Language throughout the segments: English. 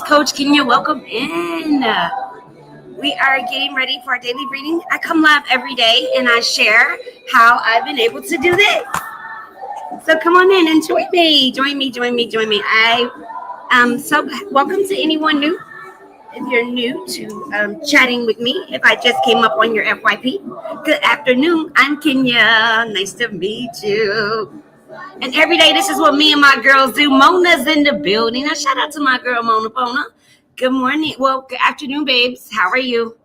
Coach Kenya. Welcome in. We are getting ready for our daily reading. I come live every day and I share how I've been able to do this. So come on in and join me. Join me. So welcome to anyone new. If you're new to chatting with me, if I just came up on your FYP, good afternoon. I'm Kenya. Nice to meet you. And every day, this is what me and my girls do. Mona's in the building. Now, shout out to my girl, Mona. Good morning. Well, good afternoon, babes. How are you?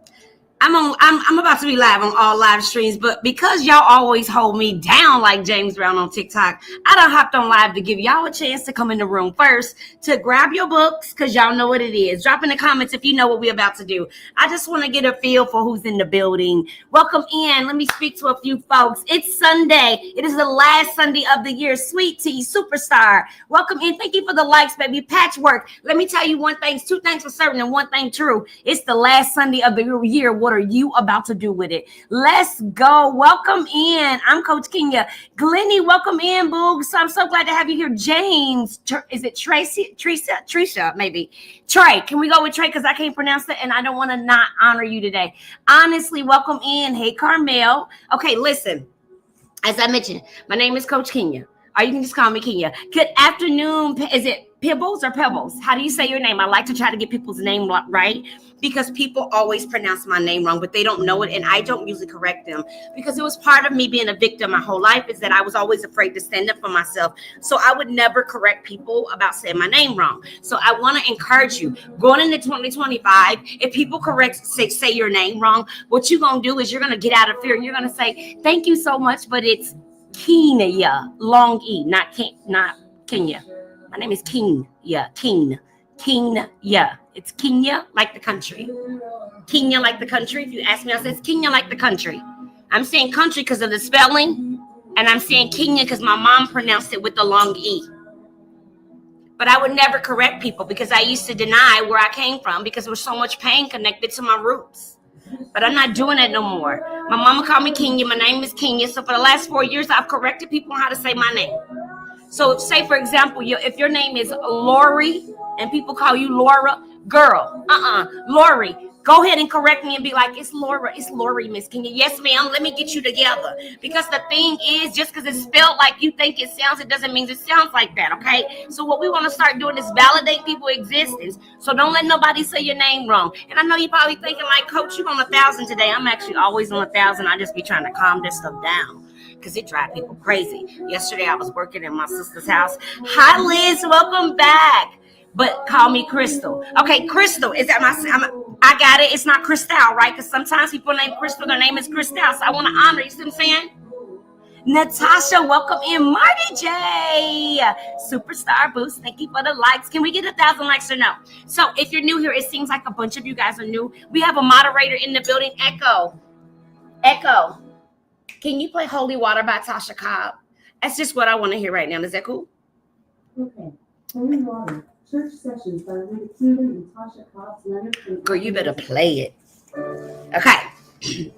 I'm about to be live on all live streams, but because y'all always hold me down like James Brown on TikTok, I done hopped on live to give y'all a chance to come in the room first, to grab your books, because y'all know what it is. Drop in the comments if you know what we're about to do. I just want to get a feel for who's in the building. Welcome in. Let me speak to a few folks. It's Sunday. It is the last Sunday of the year. Sweet Tea, Superstar. Welcome in. Thank you for the likes, baby. Patchwork. Let me tell you two things for certain and one thing true. It's the last Sunday of the year. What are you about to do with it? Let's go. Welcome in. I'm Coach Kenya. Glennie, welcome in, boo. So I'm so glad to have you here. James, is it Tracy? Trisha, maybe. Trey, can we go with Trey? Because I can't pronounce it and I don't want to not honor you today. Honestly, welcome in. Hey, Carmel. Okay, listen. As I mentioned, my name is Coach Kenya. Or you can just call me Kenya. Good afternoon. Is it Pibbles or Pebbles? How do you say your name? I like to try to get people's name right because people always pronounce my name wrong, but they don't know it, and I don't usually correct them because it was part of me being a victim my whole life is that I was always afraid to stand up for myself. So I would never correct people about saying my name wrong. So I want to encourage you going into 2025, if people say your name wrong, what you're going to do is you're going to get out of fear and you're going to say, thank you so much, but it's Kenya, long E, not Kenya. My name is King. Yeah, King. Yeah. It's Kenya like the country. Kenya like the country. If you ask me, I say it's Kenya like the country. I'm saying country because of the spelling, and I'm saying Kenya because my mom pronounced it with the long E. But I would never correct people because I used to deny where I came from because there was so much pain connected to my roots. But I'm not doing that no more. My mama called me Kenya. My name is Kenya. So for the last 4 years, I've corrected people on how to say my name. So say, for example, if your name is Lori and people call you Laura, girl, Lori, go ahead and correct me and be like, it's Laura, it's Lori, Miss Kenya. Yes, ma'am, let me get you together. Because the thing is, just because it's spelled like you think it sounds, it doesn't mean it sounds like that, okay? So what we want to start doing is validate people's existence. So don't let nobody say your name wrong. And I know you're probably thinking like, Coach, you're on 1,000 today. I'm actually always on 1,000. I just be trying to calm this stuff down, because it drives people crazy. Yesterday, I was working in my sister's house. Hi, Liz. Welcome back. But call me Crystal. Okay, Crystal. Is that I got it. It's not Crystal, right? Because sometimes people name Crystal, their name is Crystal. So I want to honor. You see what I'm saying? Natasha, welcome in. Marty J. Superstar Boost. Thank you for the likes. Can we get 1,000 likes or no? So if you're new here, it seems like a bunch of you guys are new. We have a moderator in the building. Echo. Can you play Holy Water by Tasha Cobb? That's just what I want to hear right now. Is that cool? Okay. Holy Water. Church Sessions by Rick Cuban and Tasha Cobb's Leonard. Girl, you better play it. Okay.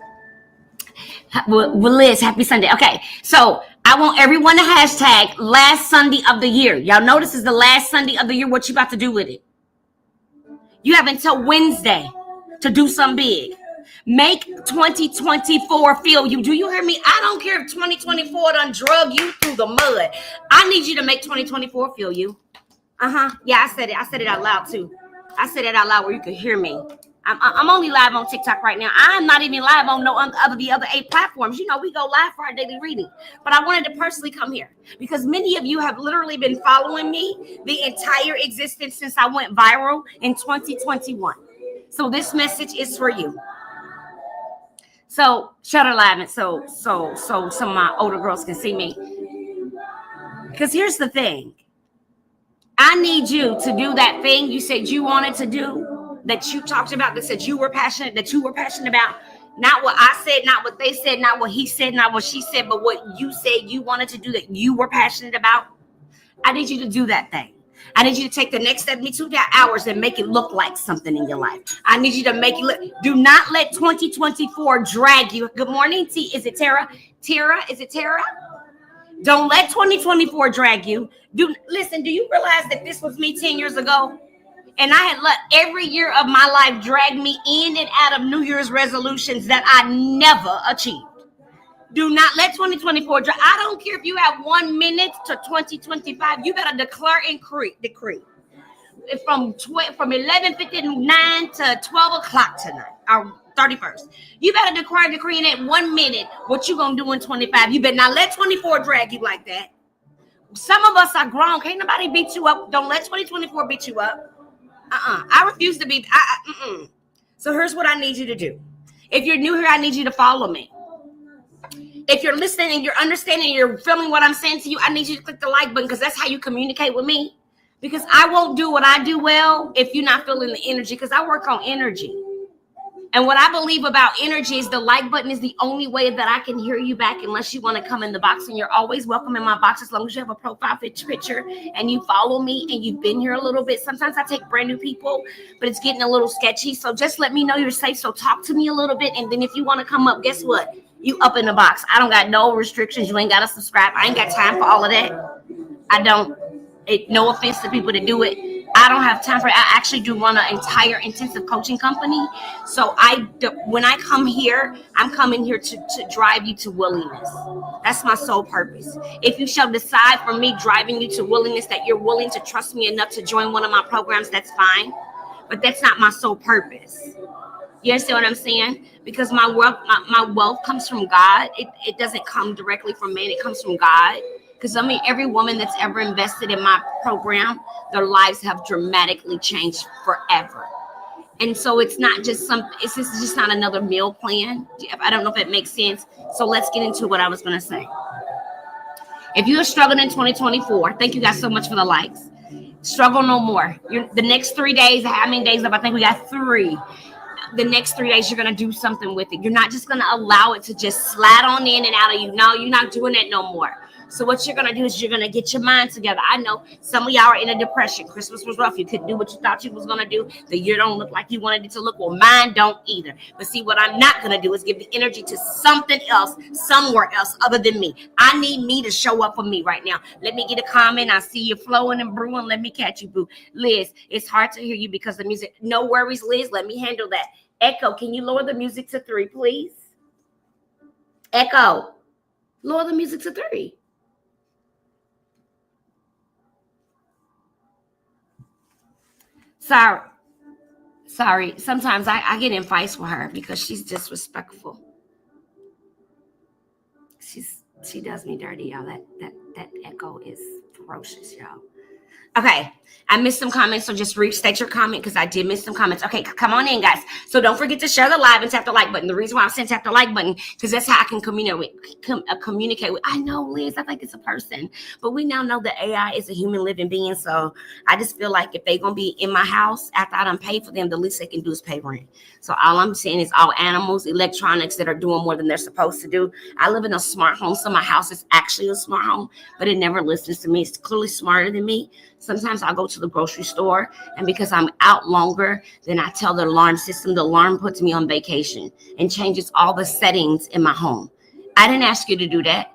Well, Liz, happy Sunday. Okay. So I want everyone to hashtag last Sunday of the year. Y'all know this is the last Sunday of the year. What you about to do with it? You have until Wednesday to do something big. Make 2024 feel you. Do you hear me? I don't care if 2024 done drug you through the mud. I need you to make 2024 feel you. Yeah, I said it. I said it out loud too. I said it out loud where you could hear me. I'm only live on TikTok right now. I'm not even live on the other 8 platforms. You know, we go live for our daily reading. But I wanted to personally come here because many of you have literally been following me the entire existence since I went viral in 2021. So this message is for you. So shutter live it so some of my older girls can see me. Because here's the thing. I need you to do that thing you said you wanted to do, that you talked about, that said you were passionate about. Not what I said, not what they said, not what he said, not what she said, but what you said you wanted to do, that you were passionate about. I need you to do that thing. I need you to take the next 72 hours and make it look like something in your life. I need you to make it look. Do not let 2024 drag you. Good morning, T. Is it Tara? Is it Tara? Don't let 2024 drag you. Listen, do you realize that this was me 10 years ago? And I had let every year of my life drag me in and out of New Year's resolutions that I never achieved. Do not let 2024 drag. I don't care if you have 1 minute to 2025. You better declare and decree. From 11:59 to 12 o'clock tonight, or 31st. You better declare and decree in that 1 minute what you gonna do in 25. You better not let 24 drag you like that. Some of us are grown. Can't nobody beat you up. Don't let 2024 beat you up. I refuse to be. So here's what I need you to do. If you're new here, I need you to follow me. If you're listening and you're understanding, you're feeling what I'm saying to you, I need you to click the like button, because that's how you communicate with me. Because I won't do what I do well if you're not feeling the energy, because I work on energy. And what I believe about energy is the like button is the only way that I can hear you back, unless you want to come in the box. And you're always welcome in my box as long as you have a profile picture and you follow me and you've been here a little bit. Sometimes I take brand new people, but it's getting a little sketchy. So just let me know you're safe. So talk to me a little bit. And then if you want to come up, guess what? You up in the box. I don't got no restrictions. You ain't got to subscribe. I ain't got time for all of that. I don't. No offense to people that do it. I don't have time for it. I actually do run an entire intensive coaching company. So when I come here, I'm coming here to drive you to willingness. That's my sole purpose. If you shall decide for me driving you to willingness, that you're willing to trust me enough to join one of my programs, that's fine. But that's not my sole purpose. You understand what I'm saying? Because my wealth comes from God. It doesn't come directly from man. It comes from God. Because every woman that's ever invested in my program, their lives have dramatically changed forever. And so it's not just it's just not another meal plan. I don't know if it makes sense. So let's get into what I was going to say. If you are struggling in 2024, thank you guys so much for the likes. Struggle no more. The next 3 days, how many days left? I think we got 3. The next 3 days, you're going to do something with it. You're not just going to allow it to just slide on in and out of you. No, you're not doing that no more. So what you're going to do is you're going to get your mind together. I know some of y'all are in a depression. Christmas was rough. You couldn't do what you thought you was going to do. The year don't look like you wanted it to look. Well, mine don't either. But see, what I'm not going to do is give the energy to something else, somewhere else other than me. I need me to show up for me right now. Let me get a comment. I see you flowing and brewing. Let me catch you, boo. Liz, it's hard to hear you because the music. No worries, Liz. Let me handle that. Echo, can you lower the music to 3, please? Echo, lower the music to 3. Sorry. Sometimes I get in fights with her because she's disrespectful. She does me dirty, y'all. That echo is ferocious, y'all. Okay, I missed some comments, so just restate your comment because I did miss some comments. Okay, come on in, guys. So don't forget to share the live and tap the like button. The reason why I'm saying tap the like button because that's how I can communicate with. I know, Liz, I think it's a person, but we now know that AI is a human living being. So I just feel like if they're gonna be in my house after I done paid for them, the least they can do is pay rent. So all I'm saying is all animals, electronics that are doing more than they're supposed to do. I live in a smart home, so my house is actually a smart home, but it never listens to me. It's clearly smarter than me. Sometimes I'll go to the grocery store, and because I'm out longer than I tell the alarm system, the alarm puts me on vacation and changes all the settings in my home. I didn't ask you to do that.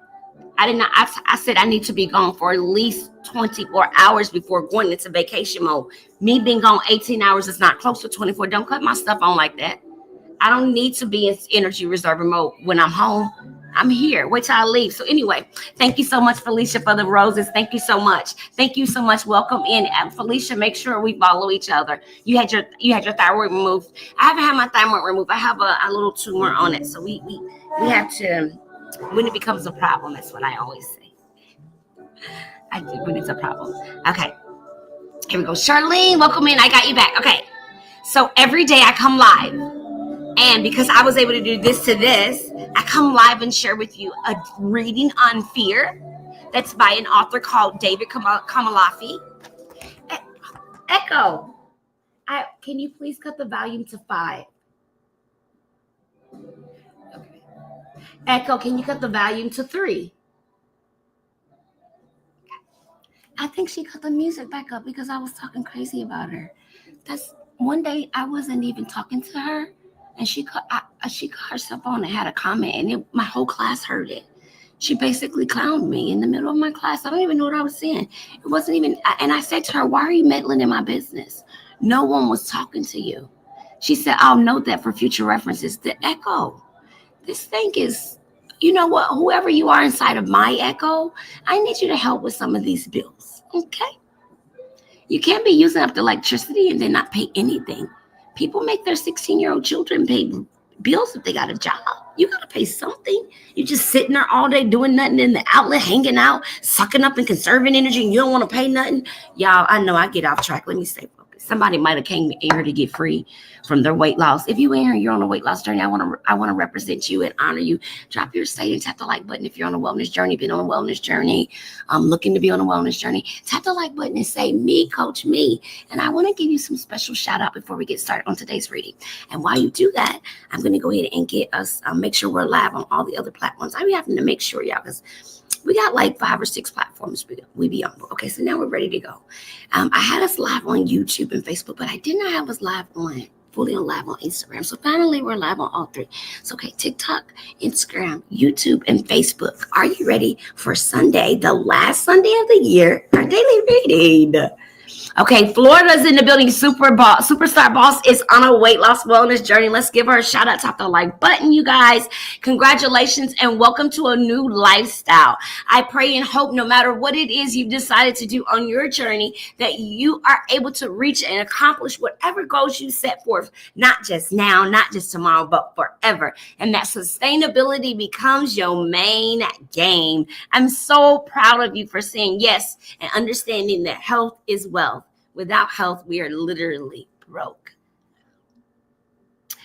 I did not. I said I need to be gone for at least 24 hours before going into vacation mode. Me being gone 18 hours is not close to 24. Don't cut my stuff on like that. I don't need to be in energy reserve mode when I'm home. I'm here. Wait till I leave. So anyway, thank you so much, Felicia, for the roses. Thank you so much. Thank you so much. Welcome in. Felicia, make sure we follow each other. You had your thyroid removed. I haven't had my thyroid removed. I have a little tumor on it. So we have to, when it becomes a problem, that's what I always say. When it's a problem. Okay. Here we go. Charlene, welcome in. I got you back. Okay. So every day I come live. And because I was able to do this to this, I come live and share with you a reading on fear that's by an author called David Kamalafi. Echo, can you please cut the volume to 5? Okay. Echo, can you cut the volume to 3? I think she cut the music back up because I was talking crazy about her. That's one day I wasn't even talking to her. And she cut herself on and had a comment, and my whole class heard it. She basically clowned me in the middle of my class. I don't even know what I was saying. It wasn't even, and I said to her, why are you meddling in my business? No one was talking to you. She said, I'll note that for future references. The echo. This thing is, you know what? Whoever you are inside of my echo, I need you to help with some of these bills. Okay? You can't be using up the electricity and then not pay anything. People make their 16-year-old children pay bills if they got a job. You got to pay something. You just sitting there all day doing nothing in the outlet, hanging out, sucking up and conserving energy, and you don't want to pay nothing. Y'all, I know I get off track. Let me stay focused. Somebody might have came in here to get free from their weight loss. If you in here, you're on a weight loss journey, I want to represent you and honor you. Drop your state and tap the like button if you're on a wellness journey, been on a wellness journey, looking to be on a wellness journey. Tap the like button and say, me, coach, me. And I want to give you some special shout out before we get started on today's reading. And while you do that, I'm going to go ahead and get us, make sure we're live on all the other platforms. I'm having to make sure, y'all, because we got like 5 or 6 platforms we be on. Okay, so now we're ready to go. I had us live on YouTube and Facebook, but I did not have us fully live on Instagram. So finally, we're live on all 3. So, okay, TikTok, Instagram, YouTube, and Facebook. Are you ready for Sunday, the last Sunday of the year, our daily reading? Okay, Florida's in the building. Superstar Boss is on a weight loss wellness journey. Let's give her a shout out. Tap the like button, you guys. Congratulations and welcome to a new lifestyle. I pray and hope no matter what it is you've decided to do on your journey, that you are able to reach and accomplish whatever goals you set forth, not just now, not just tomorrow, but forever. And that sustainability becomes your main game. I'm so proud of you for saying yes and understanding that health is wealth. Without health, we are literally broke.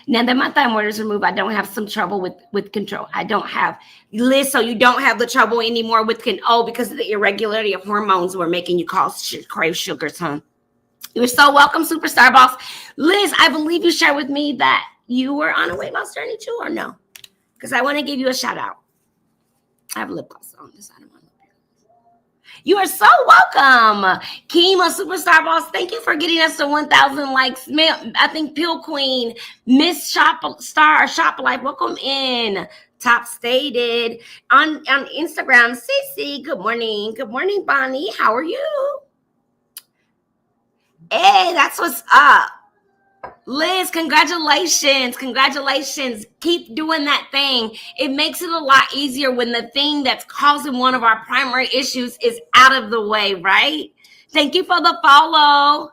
Now that my thyroid is removed, I don't have some trouble with control. I don't have, Liz, so you don't have the trouble anymore with because of the irregularity of hormones were making you crave sugars, huh? You're so welcome, Superstar Boss. Liz, I believe you shared with me that you were on a weight loss journey too, or no? Because I want to give you a shout out. I have lip gloss on this side of my lip. You are so welcome. Kima, Superstar Boss, thank you for getting us to 1,000 likes. I think Pill Queen, Miss Shop Life, welcome in. Top stated. On Instagram, Cece, good morning. Good morning, Bonnie. How are you? Hey, that's what's up. Liz, congratulations. Keep doing that thing. It makes it a lot easier when the thing that's causing one of our primary issues is out of the way, right? Thank you for the follow.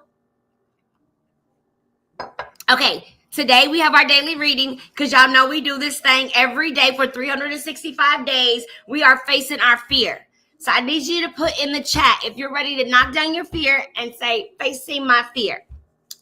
Okay, today we have our daily reading because y'all know we do this thing every day for 365 days. We are facing our fear. So I need you to put in the chat if you're ready to knock down your fear and say, facing my fear.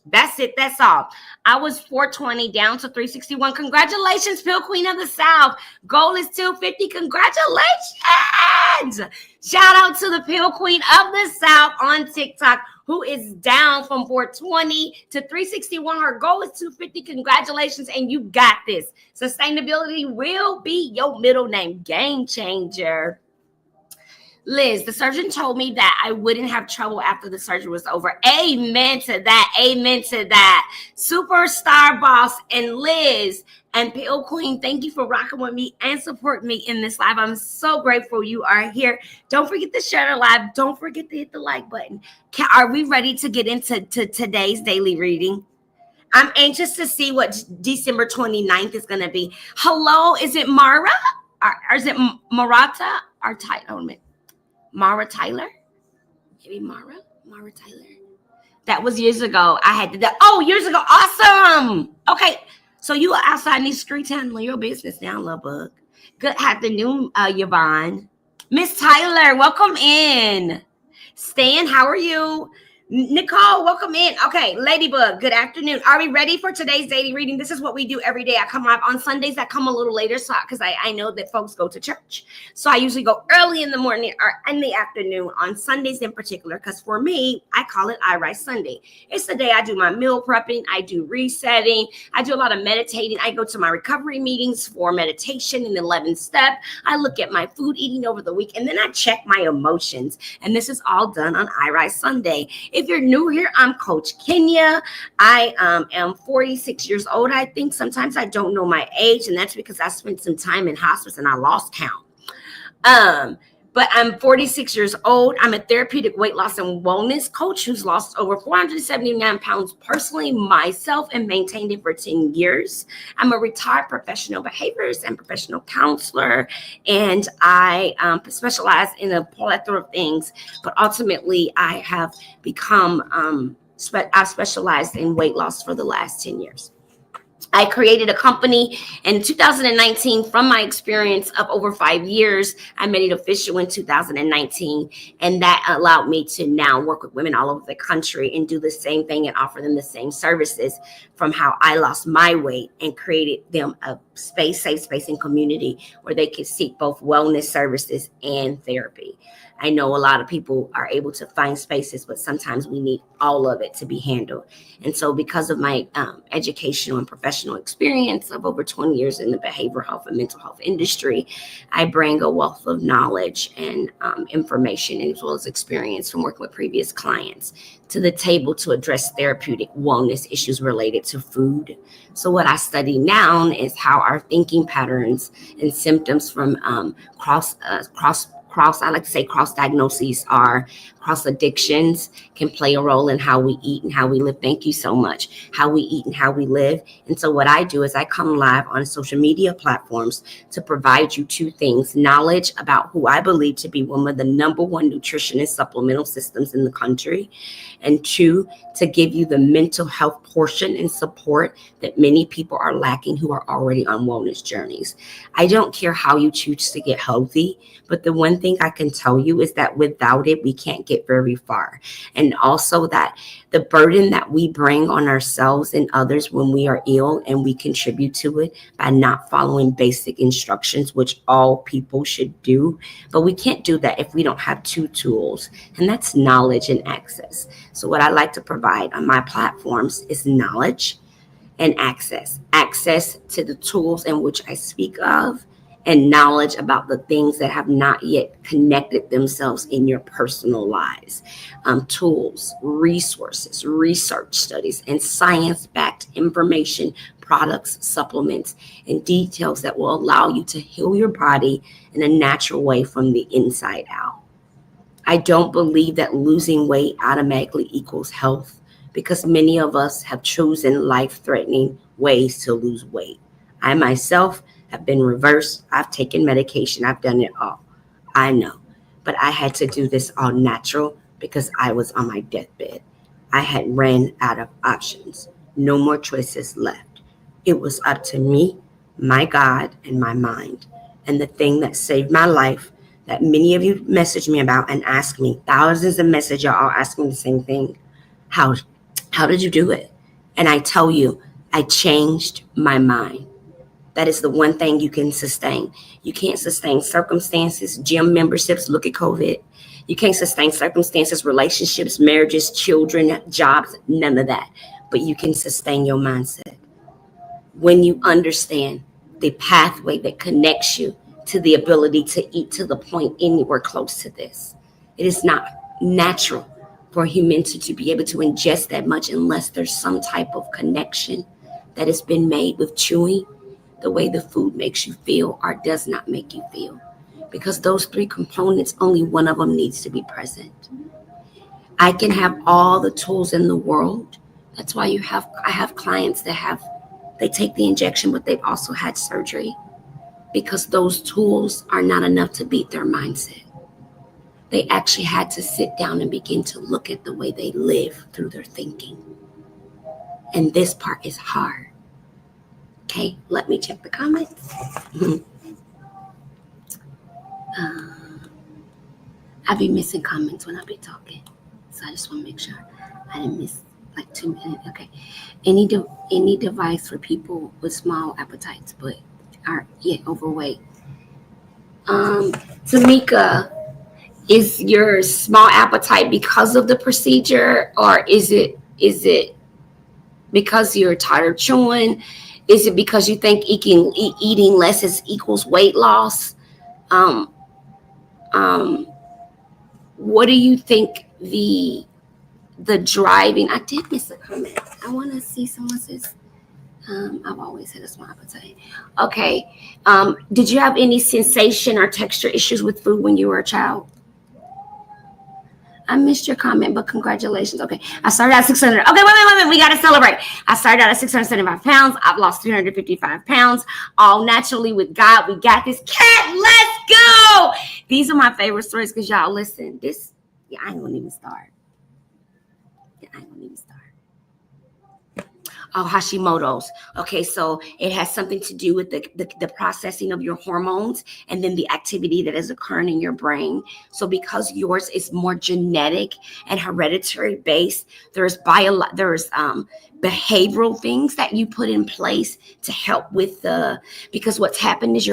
That's it. That's all. I was 420 down to 361. Congratulations, Pill Queen of the South. Goal is 250. Congratulations. Shout out to the Pill Queen of the South on TikTok, who is down from 420 to 361. Her goal is 250. Congratulations. And you got this. Sustainability will be your middle name. Game changer. Liz, the surgeon told me that I wouldn't have trouble after the surgery was over. Amen to that. Amen to that. Superstar Boss and Liz and Pill Queen, thank you for rocking with me and supporting me in this live. I'm so grateful you are here. Don't forget to share the live. Don't forget to hit the like button. Are we ready to get into today's daily reading? I'm anxious to see what December 29th is going to be. Hello, is it Mara? Or is it Marata? Or title? Mara Tyler? Maybe Mara Tyler. That was years ago. I had to do. Oh, years ago. Awesome. Okay. So you are outside in these streets handling your business now, love bug. Good afternoon, Yvonne. Miss Tyler, welcome in. Stan, how are you? Nicole, welcome in. Okay, Ladybug, good afternoon. Are we ready for today's daily reading? This is what we do every day. I come live on Sundays. I come a little later because I know that folks go to church. So I usually go early in the morning or in the afternoon on Sundays in particular, because for me, I call it I Rise Sunday. It's the day I do my meal prepping. I do resetting. I do a lot of meditating. I go to my recovery meetings for meditation and 11 step. I look at my food eating over the week, and then I check my emotions. And this is all done on I Rise Sunday. If you're new here, I'm Coach Kenya. I am 46 years old. I think sometimes I don't know my age, and that's because I spent some time in hospice and I lost count. But I'm 46 years old. I'm a therapeutic weight loss and wellness coach who's lost over 479 pounds personally myself and maintained it for 10 years. I'm a retired professional behaviorist and professional counselor, and I specialize in a plethora of things. But ultimately, I have become I've specialized in weight loss for the last 10 years. I created a company in 2019 from my experience of over 5 years. I made it official in 2019, and that allowed me to now work with women all over the country and do the same thing and offer them the same services from how I lost my weight and created them a safe space and community where they could seek both wellness services and therapy. I know a lot of people are able to find spaces, but sometimes we need all of it to be handled. And so because of my educational and professional experience of over 20 years in the behavioral health and mental health industry, I bring a wealth of knowledge and information as well as experience from working with previous clients to the table to address therapeutic wellness issues related to food. So what I study now is how our thinking patterns and symptoms from I like to say cross diagnoses are cross addictions can play a role in how we eat and how we live. Thank you so much. How we eat and how we live. And so what I do is I come live on social media platforms to provide you two things: knowledge about who I believe to be one of the number one nutrition and supplemental systems in the country, and two, to give you the mental health portion and support that many people are lacking who are already on wellness journeys. I don't care how you choose to get healthy, but the one thing I can tell you is that without it, we can't get very far. And also that the burden that we bring on ourselves and others when we are ill, and we contribute to it by not following basic instructions, which all people should do. But we can't do that if we don't have two tools, and that's knowledge and access. So what I like to provide on my platforms is knowledge and access to the tools in which I speak of, and knowledge about the things that have not yet connected themselves in your personal lives. Tools, resources, research studies, and science-backed information, products, supplements, and details that will allow you to heal your body in a natural way from the inside out. I don't believe that losing weight automatically equals health, because many of us have chosen life-threatening ways to lose weight. I myself have been reversed. I've taken medication. I've done it all. I know. But I had to do this all natural because I was on my deathbed. I had ran out of options. No more choices left. It was up to me, my God, and my mind. And the thing that saved my life, that many of you messaged me about and asked me, thousands of messages are all asking the same thing. How did you do it? And I tell you, I changed my mind. That is the one thing you can sustain. You can't sustain circumstances, gym memberships. Look at COVID. You can't sustain circumstances, relationships, marriages, children, jobs, none of that. But you can sustain your mindset when you understand the pathway that connects you to the ability to eat to the point anywhere close to this. It is not natural for humanity to be able to ingest that much unless there's some type of connection that has been made with chewing, the way the food makes you feel or does not make you feel. Because those three components, only one of them needs to be present. I can have all the tools in the world. That's why I have clients that they take the injection, but they've also had surgery, because those tools are not enough to beat their mindset. They actually had to sit down and begin to look at the way they live through their thinking. And this part is hard. Okay, let me check the comments. I be missing comments when I be talking. So I just want to make sure I didn't miss like 2 minutes. Okay. Any device for people with small appetites but are yet overweight. Tamika, is your small appetite because of the procedure, or is it because you're tired of chewing? Is it because you think eating less is equals weight loss? What do you think the driving? I did miss a comment. I want to see someone says, I've always had a small appetite. Okay. Did you have any sensation or texture issues with food when you were a child? I missed your comment, but congratulations. Okay. I started at 600. Okay, wait. We got to celebrate. I started out at 675 pounds. I've lost 355 pounds. All naturally with God. We got this. Cat, let's go. These are my favorite stories because y'all listen. I ain't going to even start. Oh, Hashimoto's. Okay, so it has something to do with the processing of your hormones and then the activity that is occurring in your brain. So because yours is more genetic and hereditary based, there's behavioral things that you put in place to help with because what's happened is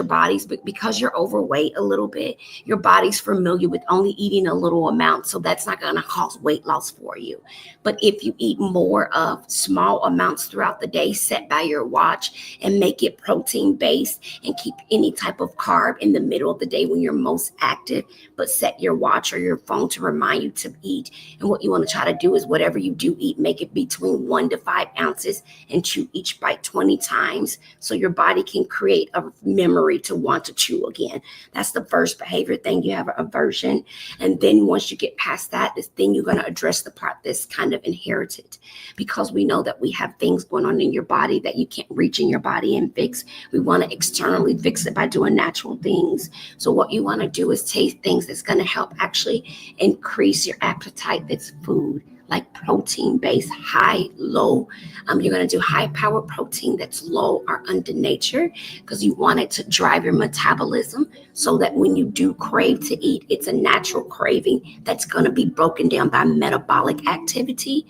because you're overweight a little bit, your body's familiar with only eating a little amount. So that's not going to cause weight loss for you. But if you eat more of small amounts throughout the day set by your watch and make it protein based and keep any type of carb in the middle of the day when you're most active, but set your watch or your phone to remind you to eat. And what you want to try to do is whatever you do eat, make it between 1 to 5 ounces and chew each bite 20 times so your body can create a memory to want to chew again. That's the first behavior thing. You have an aversion. And then once you get past that, then you're going to address the part that's kind of inherited, because we know that we have things going on in your body that you can't reach in your body and fix. We want to externally fix it by doing natural things. So what you want to do is taste things that's going to help actually increase your appetite. That's food, like protein based, high, low. You're going to do high power protein that's low or under nature, because you want it to drive your metabolism so that when you do crave to eat, it's a natural craving that's going to be broken down by metabolic activity.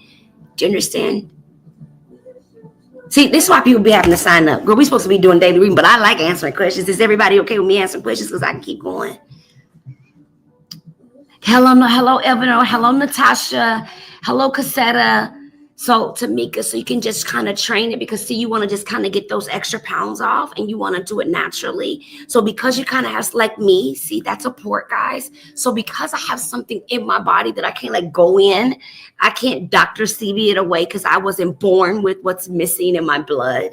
Do you understand? See, this is why people be having to sign up. Girl, we're supposed to be doing daily reading, but I like answering questions. Is everybody okay with me answering questions? Because I can keep going. Hello, Evan. Hello, Natasha. Hello, Cassetta. So, Tamika, so you can just kind of train it, because see, you want to just kind of get those extra pounds off and you want to do it naturally. So because you kind of have, like me, see, that's a port, guys. So because I have something in my body that I can't like go in, I can't Dr. CB it away because I wasn't born with what's missing in my blood.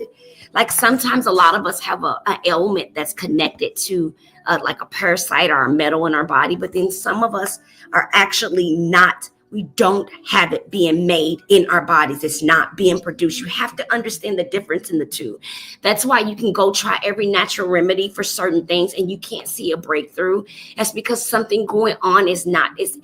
Like sometimes a lot of us have an ailment that's connected to like a parasite or a metal in our body, but then some of us are actually not. We don't have it being made in our bodies. It's not being produced. You have to understand the difference in the two. That's why you can go try every natural remedy for certain things and you can't see a breakthrough. That's because something going on it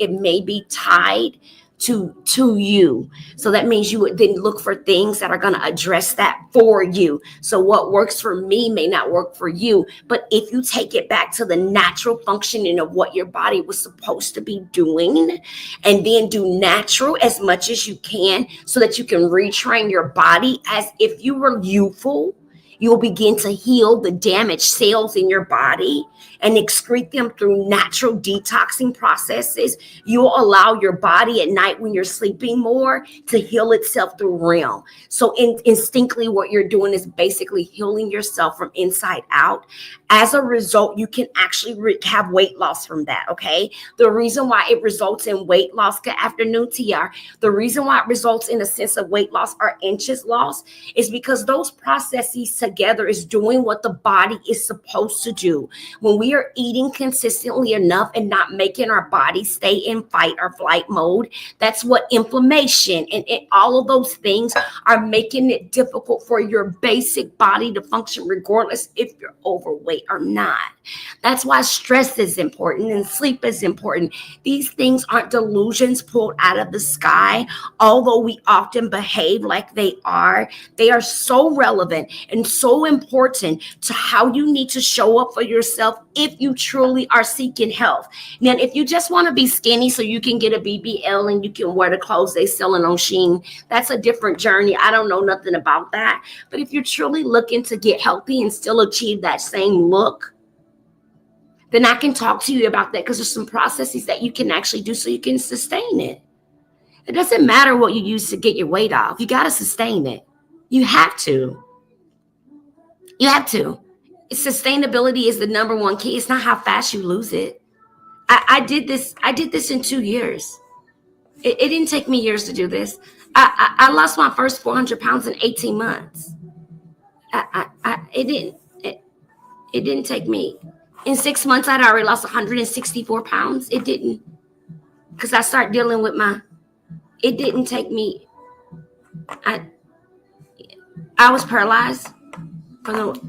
may be tied to you. So that means you would then look for things that are going to address that for you. So what works for me may not work for you, but if you take it back to the natural functioning of what your body was supposed to be doing, and then do natural as much as you can so that you can retrain your body as if you were youthful, you'll begin to heal the damaged cells in your body and excrete them through natural detoxing processes. You'll allow your body at night when you're sleeping more to heal itself through REM. So instinctively, what you're doing is basically healing yourself from inside out. As a result, you can actually have weight loss from that, okay? The reason why it results in weight loss, good afternoon, TR, the reason why it results in a sense of weight loss or inches loss is because those processes together is doing what the body is supposed to do. When we are eating consistently enough and not making our body stay in fight or flight mode, that's what inflammation and all of those things are making it difficult for your basic body to function regardless if you're overweight or not. That's why stress is important and sleep is important. These things aren't delusions pulled out of the sky. Although we often behave like they are so relevant and so important to how you need to show up for yourself if you truly are seeking health. Now, if you just want to be skinny so you can get a BBL and you can wear the clothes they selling on Shein, that's a different journey. I don't know nothing about that. But if you're truly looking to get healthy and still achieve that same look, then I can talk to you about that, because there's some processes that you can actually do so you can sustain it. It doesn't matter what you use to get your weight off. You got to sustain it. You have to. You have to. Sustainability is the number one key. It's not how fast you lose it. I did this in 2 years. It didn't take me years to do this. I lost my first 400 pounds in 18 months. It didn't take me. In 6 months, I'd already lost 164 pounds. It didn't, because I started dealing with it didn't take me. I was paralyzed from the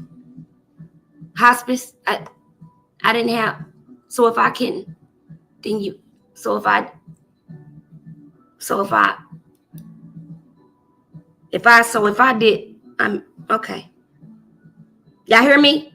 hospice. I didn't have, so if I can, then you, so if I, did, I'm okay. Y'all hear me?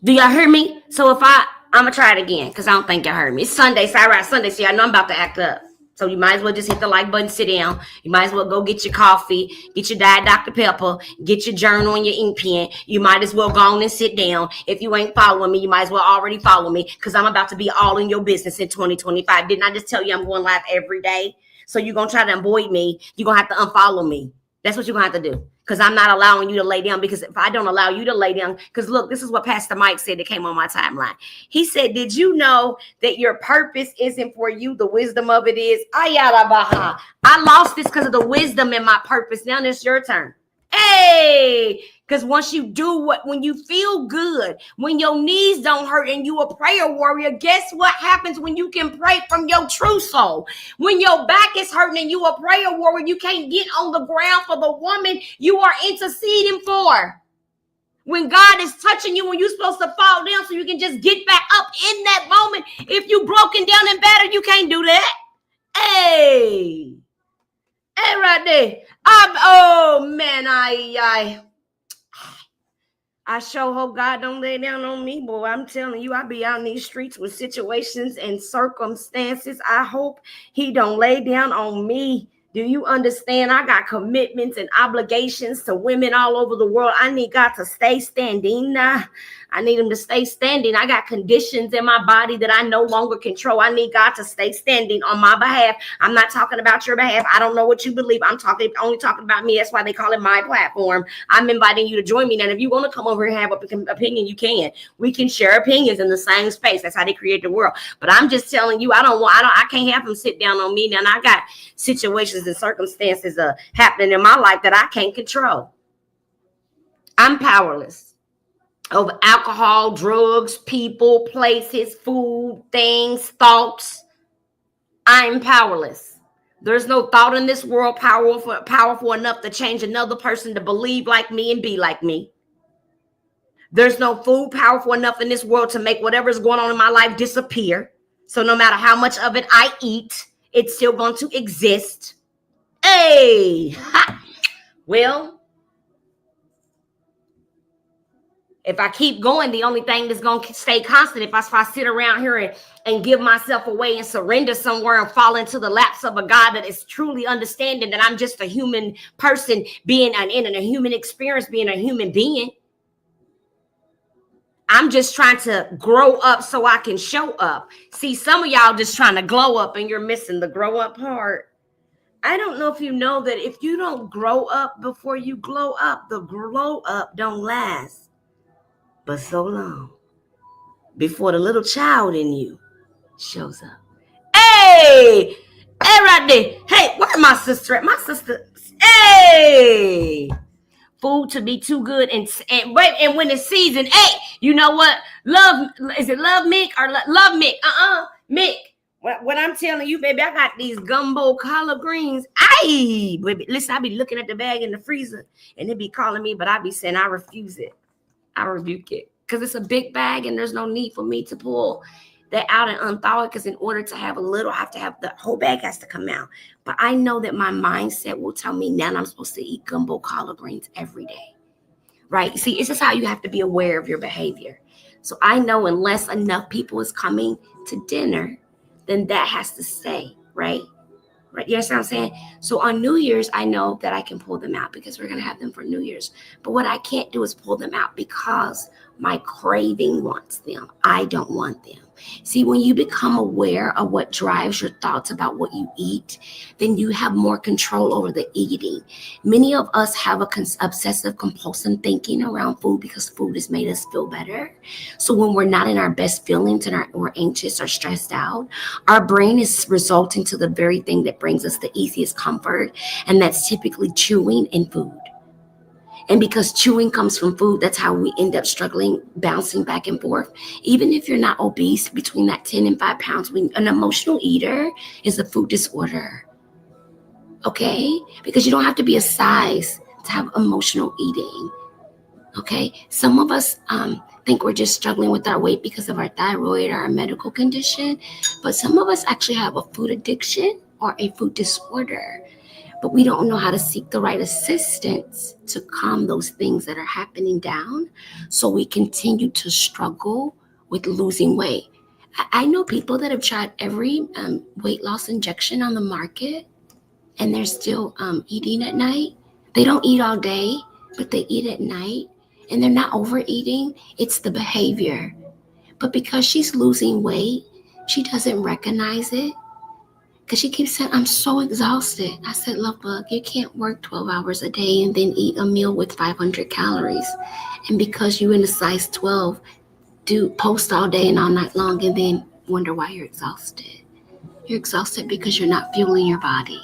Do y'all hear me? So I'm gonna try it again because I don't think y'all heard me. It's Sunday, Sunday, so y'all know I'm about to act up. So you might as well just hit the like button, sit down. You might as well go get your coffee, get your Diet Dr. Pepper, get your journal and your ink pen. You might as well go on and sit down. If you ain't following me, you might as well already follow me because I'm about to be all in your business in 2025. Didn't I just tell you I'm going live every day? So you're going to try to avoid me. You're going to have to unfollow me. That's what you're going to have to do. Because I'm not allowing you to lay down. Because if I don't allow you to lay down, because look, this is what Pastor Mike said that came on my timeline. He said, did you know that your purpose isn't for you? The wisdom of it is. I lost this because of the wisdom in my purpose. Now it's your turn. Hey, because once you do when you feel good, when your knees don't hurt and you a prayer warrior, guess what happens when you can pray from your true soul? When your back is hurting and you a prayer warrior, you can't get on the ground for the woman you are interceding for. When God is touching you, when you're supposed to fall down so you can just get back up in that moment. If you broken down and battered, you can't do that. Hey, right there. Oh man, I sure hope God don't lay down on me, boy. I'm telling you, I be out in these streets with situations and circumstances. I hope he don't lay down on me. Do you understand? I got commitments and obligations to women all over the world. I need God to stay standing. I need him to stay standing. I got conditions in my body that I no longer control. I need God to stay standing on my behalf. I'm not talking about your behalf. I don't know what you believe. I'm only talking about me. That's why they call it my platform. I'm inviting you to join me. And if you want to come over here and have an opinion, you can. We can share opinions in the same space. That's how they create the world. But I'm just telling you, I can't have them sit down on me. Now, I got situations and circumstances happening in my life that I can't control. I'm powerless over alcohol, drugs, people, places, food, things, thoughts. I'm powerless. There's no thought in this world powerful enough to change another person to believe like me and be like me. There's no food powerful enough in this world to make whatever's going on in my life disappear. So no matter how much of it I eat, it's still going to exist. Hey, well, if I keep going, the only thing that's going to stay constant, if I sit around here and give myself away and surrender somewhere and fall into the laps of a God that is truly understanding that I'm just a human person being in a human experience, being a human being. I'm just trying to grow up so I can show up. See, some of y'all just trying to glow up and you're missing the grow up part. I don't know if you know that if you don't grow up before you glow up, the glow up don't last but so long before the little child in you shows up. Hey, right there. Hey, where my sister at? My sister. Hey, food to be too good and when it's season. Hey, you know what? Is it Love Mick or Love Mick? Mick. What I'm telling you, baby, I got these gumbo collard greens. Aye, baby, listen, I be looking at the bag in the freezer and they be calling me, but I be saying I refuse it. I rebuke it because it's a big bag and there's no need for me to pull that out and unthaw it because in order to have a little, I have to have the whole bag has to come out. But I know that my mindset will tell me now I'm supposed to eat gumbo collard greens every day, right? See, it's just how you have to be aware of your behavior. So I know unless enough people is coming to dinner, then that has to stay, right? Right, you understand what I'm saying? So on New Year's, I know that I can pull them out because we're going to have them for New Year's. But what I can't do is pull them out because my craving wants them. I don't want them. See, when you become aware of what drives your thoughts about what you eat, then you have more control over the eating. Many of us have obsessive compulsive thinking around food because food has made us feel better. So when we're not in our best feelings and we're anxious or stressed out, our brain is resulting to the very thing that brings us the easiest comfort, and that's typically chewing and food. And because chewing comes from food, that's how we end up struggling, bouncing back and forth. Even if you're not obese, between that 10 and 5 pounds, an emotional eater is a food disorder. Okay? Because you don't have to be a size to have emotional eating. Okay? Some of us think we're just struggling with our weight because of our thyroid or our medical condition. But some of us actually have a food addiction or a food disorder. But we don't know how to seek the right assistance to calm those things that are happening down. So we continue to struggle with losing weight. I know people that have tried every weight loss injection on the market, and they're still eating at night. They don't eat all day, but they eat at night. And they're not overeating. It's the behavior. But because she's losing weight, she doesn't recognize it. Because she keeps saying, I'm so exhausted. I said, Love Bug, you can't work 12 hours a day and then eat a meal with 500 calories. And because you're in a size 12, do post all day and all night long and then wonder why you're exhausted. You're exhausted because you're not fueling your body.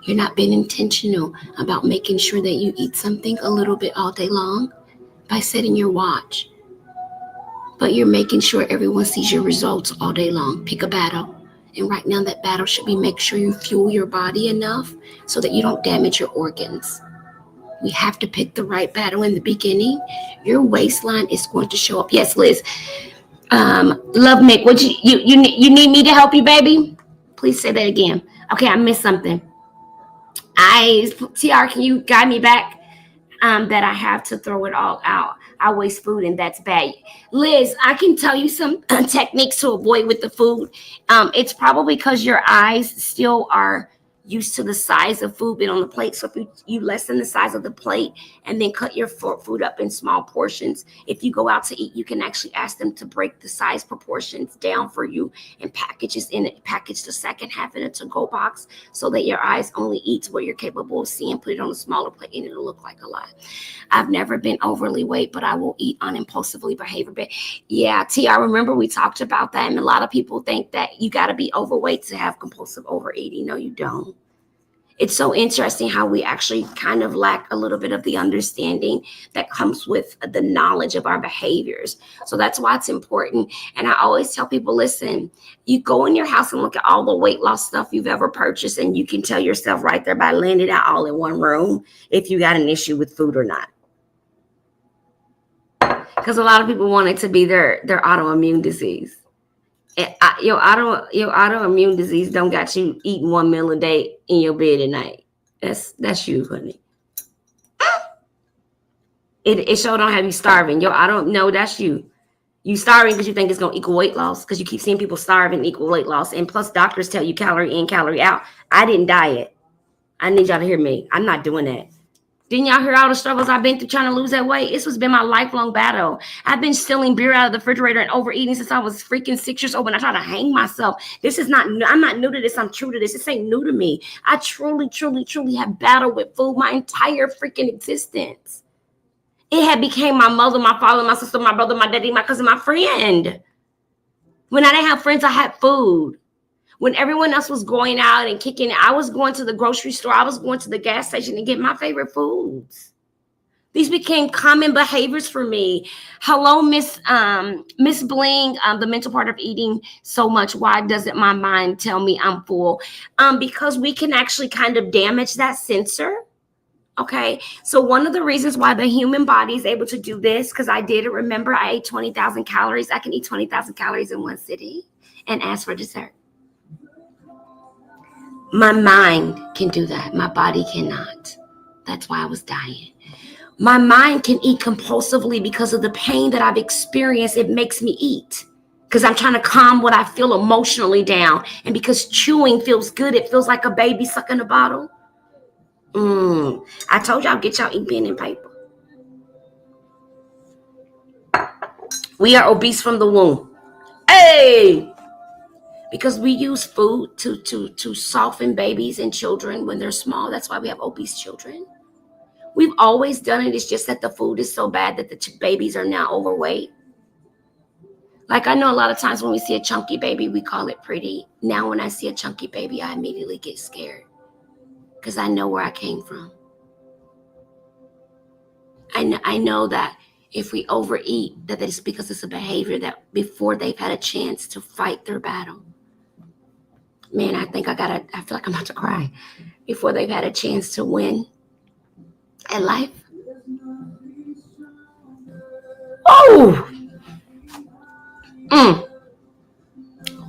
You're not being intentional about making sure that you eat something a little bit all day long by setting your watch. But you're making sure everyone sees your results all day long. Pick a battle. And right now that battle should be make sure you fuel your body enough so that you don't damage your organs. We have to pick the right battle in the beginning. Your waistline is going to show up. Yes, Liz. Love Mick, what you need me to help you, baby? Please say that again. Okay, I missed something. TR, can you guide me back? That I have to throw it all out. I waste food, and that's bad. Liz, I can tell you some techniques to avoid with the food. It's probably because your eyes still are used to the size of food being on the plate. So if you lessen the size of the plate and then cut your food up in small portions, if you go out to eat, you can actually ask them to break the size proportions down for you and package the second half in a to-go box so that your eyes only eat what you're capable of seeing. Put it on a smaller plate and it'll look like a lot. I've never been overly weight, but I will eat on impulsively behavior. But yeah, T, I remember we talked about that. And a lot of people think that you got to be overweight to have compulsive overeating. No, you don't. It's so interesting how we actually kind of lack a little bit of the understanding that comes with the knowledge of our behaviors. So that's why it's important. And I always tell people, listen, you go in your house and look at all the weight loss stuff you've ever purchased, and you can tell yourself right there by laying it out all in one room if you got an issue with food or not. Because a lot of people want it to be their autoimmune disease. Your autoimmune disease don't got you eating one meal a day in your bed at night. That's you, honey. It sure don't have you starving. I don't know, that's you. You starving because you think it's gonna equal weight loss because you keep seeing people starve and equal weight loss. And plus doctors tell you calorie in, calorie out. I didn't diet. I need y'all to hear me. I'm not doing that. Didn't y'all hear all the struggles I've been through trying to lose that weight? This has been my lifelong battle. I've been stealing beer out of the refrigerator and overeating since I was freaking 6 years old when I tried to hang myself. I'm not new to this. I'm true to this. This ain't new to me. I truly, truly, truly have battled with food my entire freaking existence. It had became my mother, my father, my sister, my brother, my daddy, my cousin, my friend. When I didn't have friends, I had food. When everyone else was going out and kicking, I was going to the grocery store. I was going to the gas station to get my favorite foods. These became common behaviors for me. Hello, Miss Bling, the mental part of eating so much. Why doesn't my mind tell me I'm full? Because we can actually kind of damage that sensor. Okay, so one of the reasons why the human body is able to do this, because I did it. Remember, I ate 20,000 calories. I can eat 20,000 calories in one sitting and ask for dessert. My mind can do that. My body cannot. That's why I was dying. My mind can eat compulsively because of the pain that I've experienced. It makes me eat because I'm trying to calm what I feel emotionally down. And because chewing feels good, it feels like a baby sucking a bottle. I told y'all, get y'all ink, pen, and paper. We are obese from the womb. Hey! Because we use food to soften babies and children when they're small. That's why we have obese children. We've always done it. It's just that the food is so bad that the babies are now overweight. Like I know a lot of times when we see a chunky baby, we call it pretty. Now when I see a chunky baby, I immediately get scared because I know where I came from. I know that if we overeat, that it's because it's a behavior that before they've had a chance to fight their battle. Man, I feel like I'm about to cry. Before they've had a chance to win at life. Oh!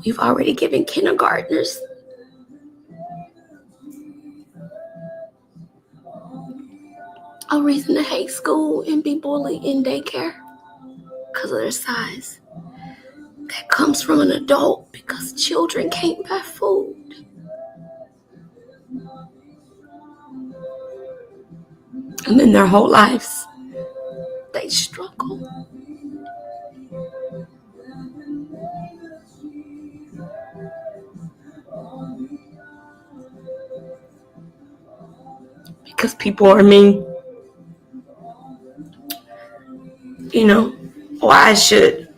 We've already given kindergartners a reason to hate school and be bullied in daycare because of their size. That comes from an adult because children can't buy food. And then their whole lives, they struggle. Because people are mean. Why should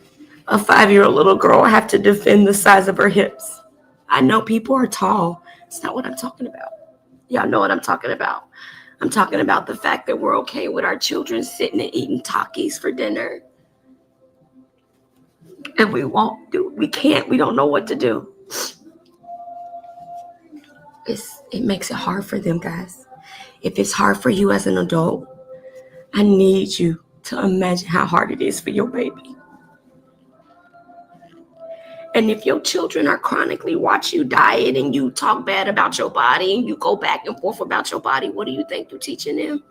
a 5-year-old little girl have to defend the size of her hips? I know people are tall. It's not what I'm talking about. Y'all know what I'm talking about. I'm talking about the fact that we're okay with our children sitting and eating Takis for dinner. And we don't know what to do. It makes it hard for them, guys. If it's hard for you as an adult, I need you to imagine how hard it is for your baby. And if your children are chronically watch you diet and you talk bad about your body and you go back and forth about your body, what do you think you're teaching them?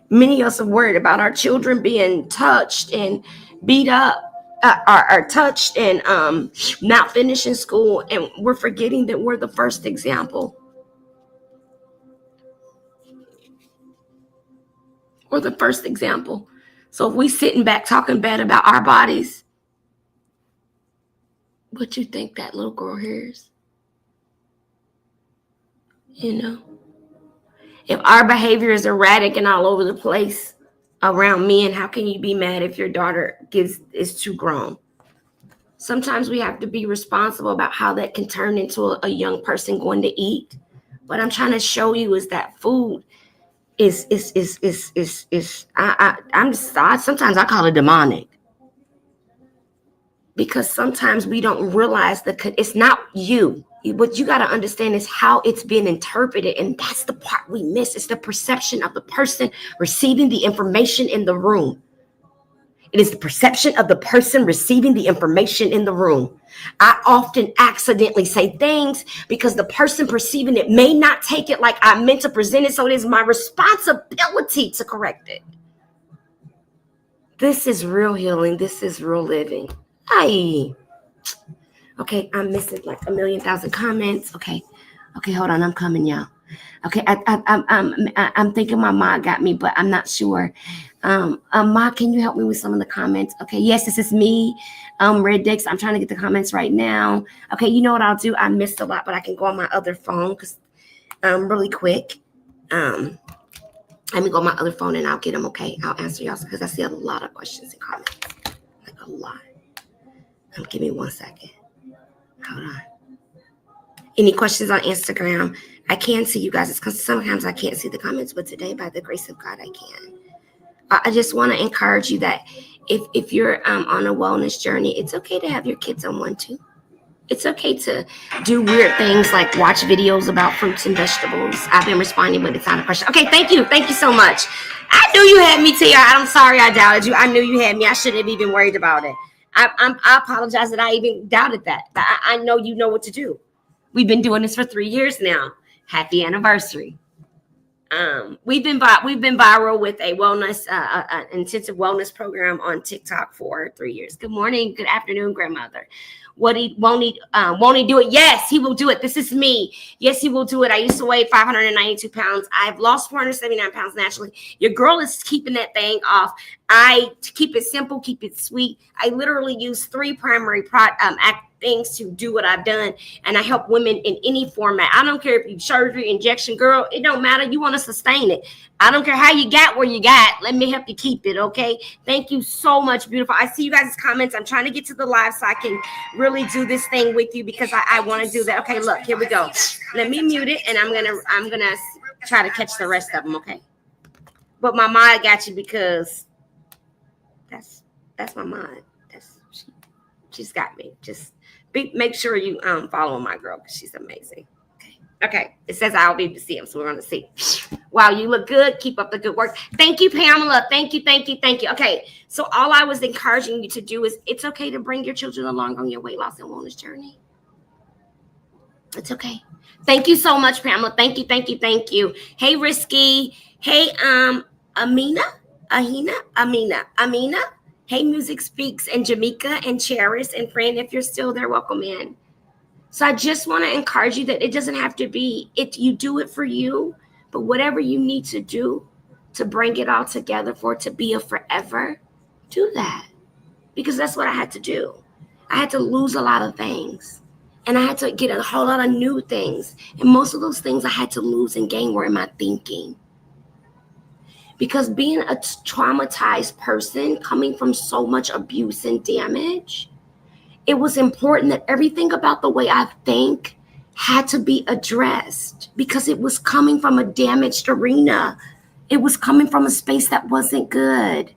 Many of us are worried about our children being touched and beat up, are touched and not finishing school, and we're forgetting that we're the first example. We're the first example. So if we sitting back talking bad about our bodies, what you think that little girl hears? If our behavior is erratic and all over the place around men, how can you be mad if your daughter is too grown? Sometimes we have to be responsible about how that can turn into a young person going to eat. What I'm trying to show you is that food sometimes I call it demonic. Because sometimes we don't realize it's not you. What you got to understand is how it's being interpreted. And that's the part we miss. It's the perception of the person receiving the information in the room. It is the perception of the person receiving the information in the room. I often accidentally say things because the person perceiving it may not take it like I meant to present it. So it is my responsibility to correct it. This is real healing. This is real living. Okay, I'm missing like 1,000,000 comments. Okay, hold on, I'm coming, y'all. Okay, I'm thinking my ma got me, but I'm not sure. Ma, can you help me with some of the comments? Okay, yes, this is me, Red Dix. I'm trying to get the comments right now. Okay, you know what I'll do? I missed a lot, but I can go on my other phone because really quick. Let me go on my other phone and I'll get them. Okay, I'll answer y'all because I see a lot of questions and comments, like a lot. Give me 1 second. Hold on. Any questions on Instagram? I can see you guys. It's because sometimes I can't see the comments, but today, by the grace of God, I can. I just want to encourage you that if you're on a wellness journey, it's okay to have your kids on one too. It's okay to do weird things like watch videos about fruits and vegetables. I've been responding, but it's not a question. Okay, thank you. Thank you so much. I knew you had me, Tia. I'm sorry I doubted you. I knew you had me. I shouldn't have even worried about it. I apologize that I even doubted that. I know you know what to do. We've been doing this for 3 years now. Happy anniversary. We've been viral with a wellness, intensive wellness program on TikTok for 3 years. Good morning, good afternoon, grandmother. Won't he do it? Yes, he will do it. This is me. Yes, he will do it. I used to weigh 592 pounds. I've lost 479 pounds naturally. Your girl is keeping that thing off. I keep it simple, keep it sweet. I literally use 3 primary things to do what I've done, and I help women in any format. I don't care if you surgery, injection, girl, it don't matter. You want to sustain it. I don't care how you got where you got. Let me help you keep it, okay? Thank you so much, beautiful. I see you guys' comments. I'm trying to get to the live so I can really do this thing with you because I want to do that. Okay, look, here we go. Let me mute it, and I'm gonna try to catch the rest of them, okay? But my mind got you because that's my mind. She's got me. Just make sure you follow my girl because she's amazing. Okay. It says I'll be able to see him, so we're going to see. Wow, you look good. Keep up the good work. Thank you, Pamela. Thank you. Okay, so all I was encouraging you to do is it's okay to bring your children along on your weight loss and wellness journey. It's okay. Thank you so much, Pamela. Thank you. Hey, Risky. Hey, Amina. Hey, Music Speaks, and Jamaica, and Charis, and Fran, if you're still there, welcome in. So I just want to encourage you that it doesn't have to be it. You do it for you, but whatever you need to do to bring it all together for it to be a forever, do that. Because that's what I had to do. I had to lose a lot of things. And I had to get a whole lot of new things. And most of those things I had to lose and gain were in my thinking. Because being a traumatized person coming from so much abuse and damage, it was important that everything about the way I think had to be addressed because it was coming from a damaged arena. It was coming from a space that wasn't good.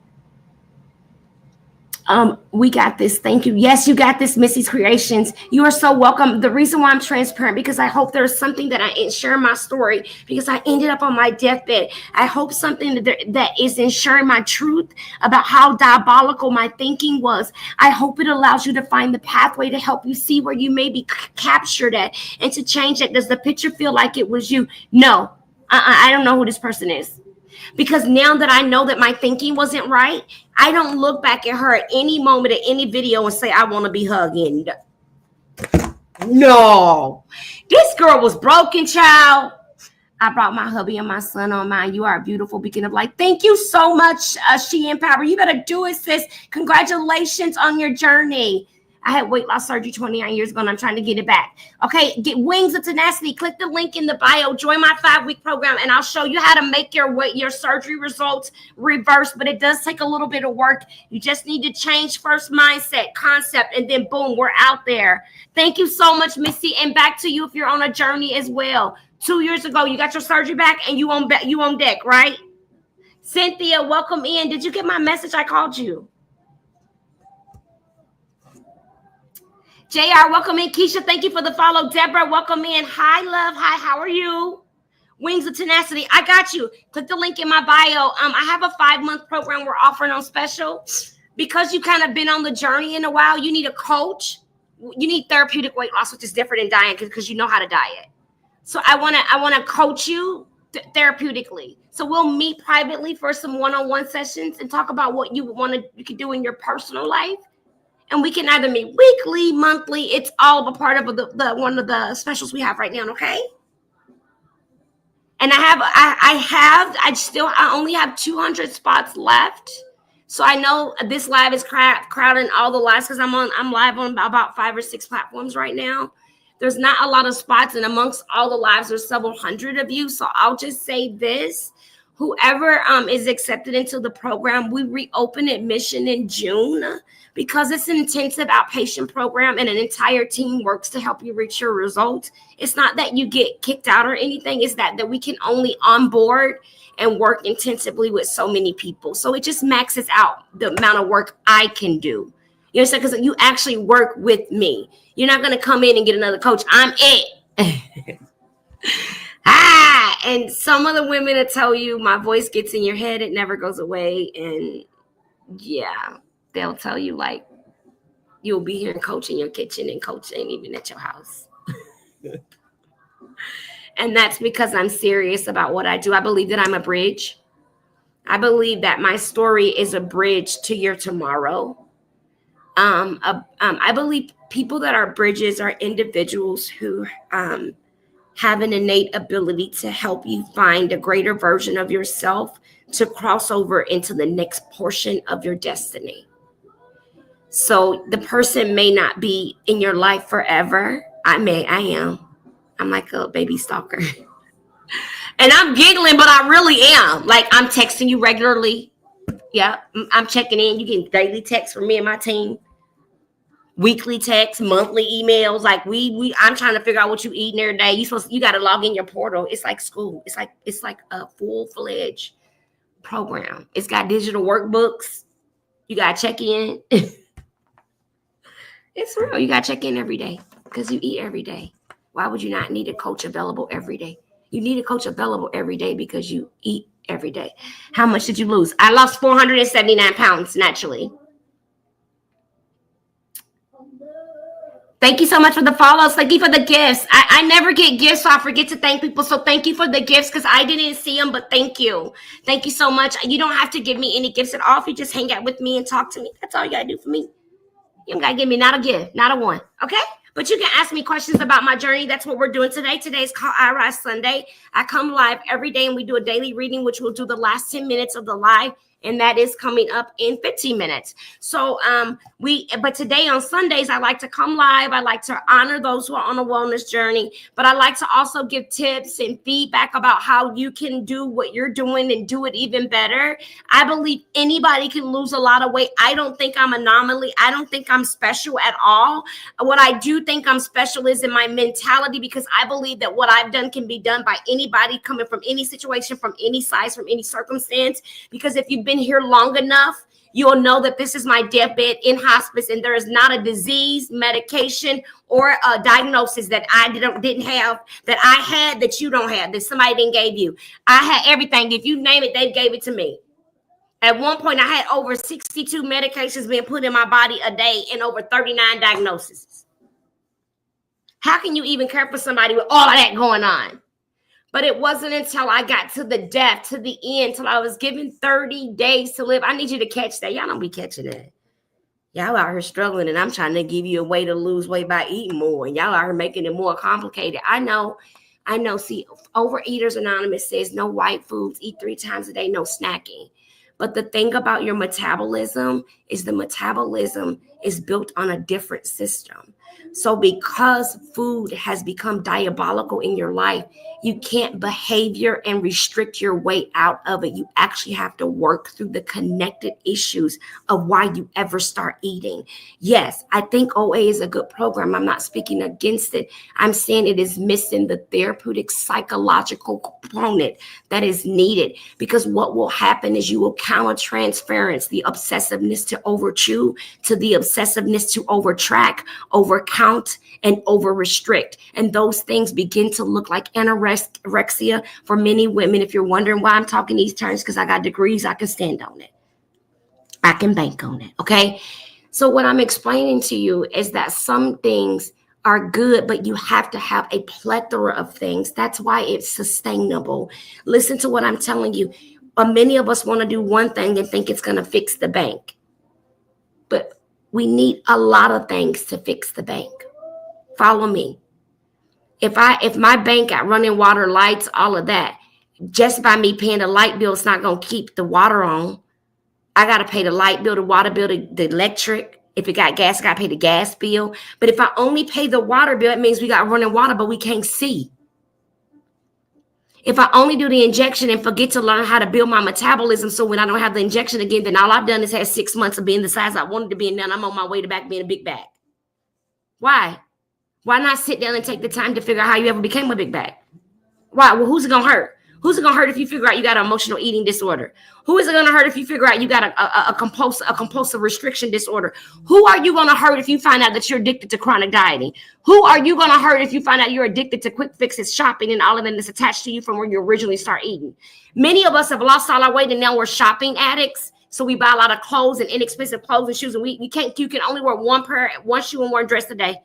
We got this. Thank you. Yes, you got this, Missy's Creations. You are so welcome. The reason why I'm transparent, because I hope there's something that I share my story, because I ended up on my deathbed. I hope something that is ensuring my truth about how diabolical my thinking was. I hope it allows you to find the pathway to help you see where you may be captured at and to change it. Does the picture feel like it was you? No, I don't know who this person is. Because now that I know that my thinking wasn't right, I don't look back at her at any moment, at any video and say, I want to be hugging. No. This girl was broken, child. I brought my hubby and my son on mine. You are a beautiful beacon of light. Thank you so much, She Empower. You better do it, sis. Congratulations on your journey. I had weight loss surgery 29 years ago, and I'm trying to get it back. Okay, get Wings of Tenacity. Click the link in the bio. Join my 5-week program, and I'll show you how to make your surgery results reverse. But it does take a little bit of work. You just need to change first mindset, concept, and then boom, we're out there. Thank you so much, Missy. And back to you if you're on a journey as well. 2 years ago, you got your surgery back, and you on deck, right? Cynthia, welcome in. Did you get my message? I called you. JR, welcome in. Keisha, thank you for the follow. Deborah, welcome in. Hi, love. Hi, how are you? Wings of Tenacity. I got you. Click the link in my bio. I have a 5-month program we're offering on special. Because you kind of been on the journey in a while, you need a coach. You need therapeutic weight loss, which is different than diet because you know how to diet. So I want to coach you therapeutically. So we'll meet privately for some one-on-one sessions and talk about what you can do in your personal life. And we can either meet weekly, monthly. It's all a part of the one of the specials we have right now, okay? And I only have 200 spots left. So I know this live is crowding all the lives because I'm live on about 5 or 6 platforms right now. There's not a lot of spots, and amongst all the lives, there's several hundred of you. So I'll just say this. Whoever is accepted into the program, we reopen admission in June because it's an intensive outpatient program and an entire team works to help you reach your results. It's not that you get kicked out or anything. It's that we can only onboard and work intensively with so many people. So it just maxes out the amount of work I can do. You understand? Because you actually work with me. You're not going to come in and get another coach. I'm it. And some of the women will tell you my voice gets in your head. It never goes away. And yeah, they'll tell you like you'll be here and coach in your kitchen and coach ain't even at your house. And that's because I'm serious about what I do. I believe that I'm a bridge. I believe that my story is a bridge to your tomorrow. I believe people that are bridges are individuals who have an innate ability to help you find a greater version of yourself to cross over into the next portion of your destiny. So the person may not be in your life forever. I am. I'm like a baby stalker. And I'm giggling, but I really am. Like I'm texting you regularly. Yeah, I'm checking in. You get daily texts from me and my team. Weekly texts, monthly emails. Like I'm trying to figure out what you eating every day. You got to log in your portal. It's like school. It's like a full-fledged program. It's got digital workbooks. You got to check in. It's real. You got to check in every day because you eat every day. Why would you not need a coach available every day? You need a coach available every day because you eat every day. How much did you lose? I lost 479 pounds naturally. Thank you so much for the follows. Thank you for the gifts. I never get gifts, so I forget to thank people. So thank you for the gifts because I didn't see them, but thank you. Thank you so much. You don't have to give me any gifts at all. If you just hang out with me and talk to me, that's all you got to do for me. You don't got to give me not a gift, not a one, okay? But you can ask me questions about my journey. That's what we're doing today. Today's called I Rise Sunday. I come live every day, and we do a daily reading, which we'll do the last 10 minutes of the live. And that is coming up in 15 minutes. So but today on Sundays, I like to come live. I like to honor those who are on a wellness journey, but I like to also give tips and feedback about how you can do what you're doing and do it even better. I believe anybody can lose a lot of weight. I don't think I'm an anomaly. I don't think I'm special at all. What I do think I'm special is in my mentality, because I believe that what I've done can be done by anybody coming from any situation, from any size, from any circumstance. Because if you've been here long enough, you'll know that this is my deathbed in hospice, and there is not a disease, medication, or a diagnosis that I didn't have, that I had, that you don't have, that somebody didn't give you. I had everything. If you name it, they gave it to me. At one point, I had over 62 medications being put in my body a day and over 39 diagnoses. How can you even care for somebody with all of that going on? But it wasn't until I got to the death, to the end, till I was given 30 days to live. I need you to catch that. Y'all don't be catching that. Y'all out here struggling, and I'm trying to give you a way to lose weight by eating more. And y'all out here making it more complicated. I know. See, Overeaters Anonymous says no white foods, eat 3 times a day, no snacking. But the thing about your metabolism is the metabolism is built on a different system. So because food has become diabolical in your life, you can't behavior and restrict your weight out of it. You actually have to work through the connected issues of why you ever start eating. Yes, I think OA is a good program. I'm not speaking against it. I'm saying it is missing the therapeutic psychological component that is needed, because what will happen is you will counter transference the obsessiveness to overchew to the obsessiveness to overtrack, overcount, and over restrict. And those things begin to look like anorexia for many women. If you're wondering why I'm talking these terms, because I got degrees, I can stand on it. I can bank on it. Okay. So what I'm explaining to you is that some things are good, but you have to have a plethora of things. That's why it's sustainable. Listen to what I'm telling you. Many of us want to do one thing and think it's going to fix the bank. But we need a lot of things to fix the bank. Follow me. If my bank got running water, lights, all of that, just by me paying the light bill, it's not going to keep the water on. I got to pay the light bill, the water bill, the electric. If it got gas, I got to pay the gas bill. But if I only pay the water bill, it means we got running water, but we can't see. If I only do the injection and forget to learn how to build my metabolism, so when I don't have the injection again, then all I've done is had 6 months of being the size I wanted to be, and now I'm on my way to back being a big bag. Why? Why not sit down and take the time to figure out how you ever became a big bag? Why? Well, who's it going to hurt? Who's it going to hurt if you figure out you got an emotional eating disorder? Who is it going to hurt if you figure out you got a compulsive restriction disorder? Who are you going to hurt if you find out that you're addicted to chronic dieting? Who are you going to hurt if you find out you're addicted to quick fixes, shopping, and all of that that's attached to you from where you originally start eating? Many of us have lost all our weight, and now we're shopping addicts. So we buy a lot of clothes and inexpensive clothes and shoes, and you can only wear one shoe and one dress a day.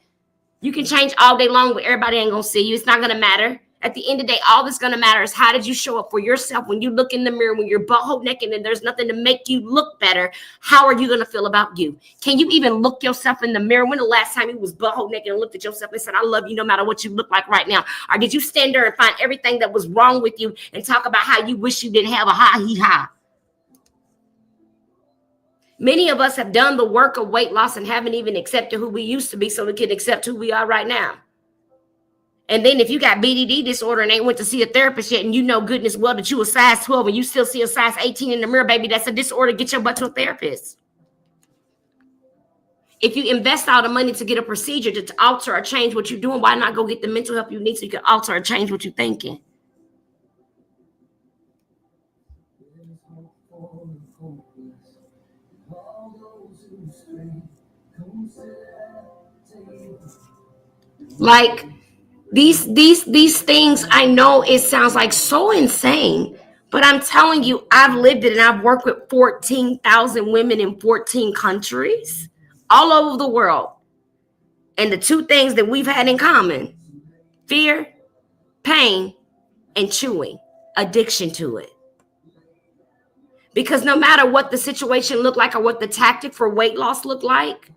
You can change all day long, but everybody ain't going to see you. It's not going to matter. At the end of the day, all that's going to matter is how did you show up for yourself when you look in the mirror, when you're butthole naked and there's nothing to make you look better. How are you going to feel about you? Can you even look yourself in the mirror? When the last time you was butthole naked and looked at yourself and said, I love you no matter what you look like right now? Or did you stand there and find everything that was wrong with you and talk about how you wish you didn't have a ha-hee-ha? Many of us have done the work of weight loss and haven't even accepted who we used to be so we can accept who we are right now. And then if you got BDD disorder and ain't went to see a therapist yet, and you know goodness well that you a size 12 and you still see a size 18 in the mirror, baby, that's a disorder. Get your butt to a therapist. If you invest all the money to get a procedure to alter or change what you're doing, why not go get the mental help you need so you can alter or change what you're thinking? Like these things, I know it sounds like so insane, but I'm telling you, I've lived it, and I've worked with 14,000 women in 14 countries all over the world. And the two things that we've had in common: fear, pain, and chewing, addiction to it. Because no matter what the situation looked like or what the tactic for weight loss looked like,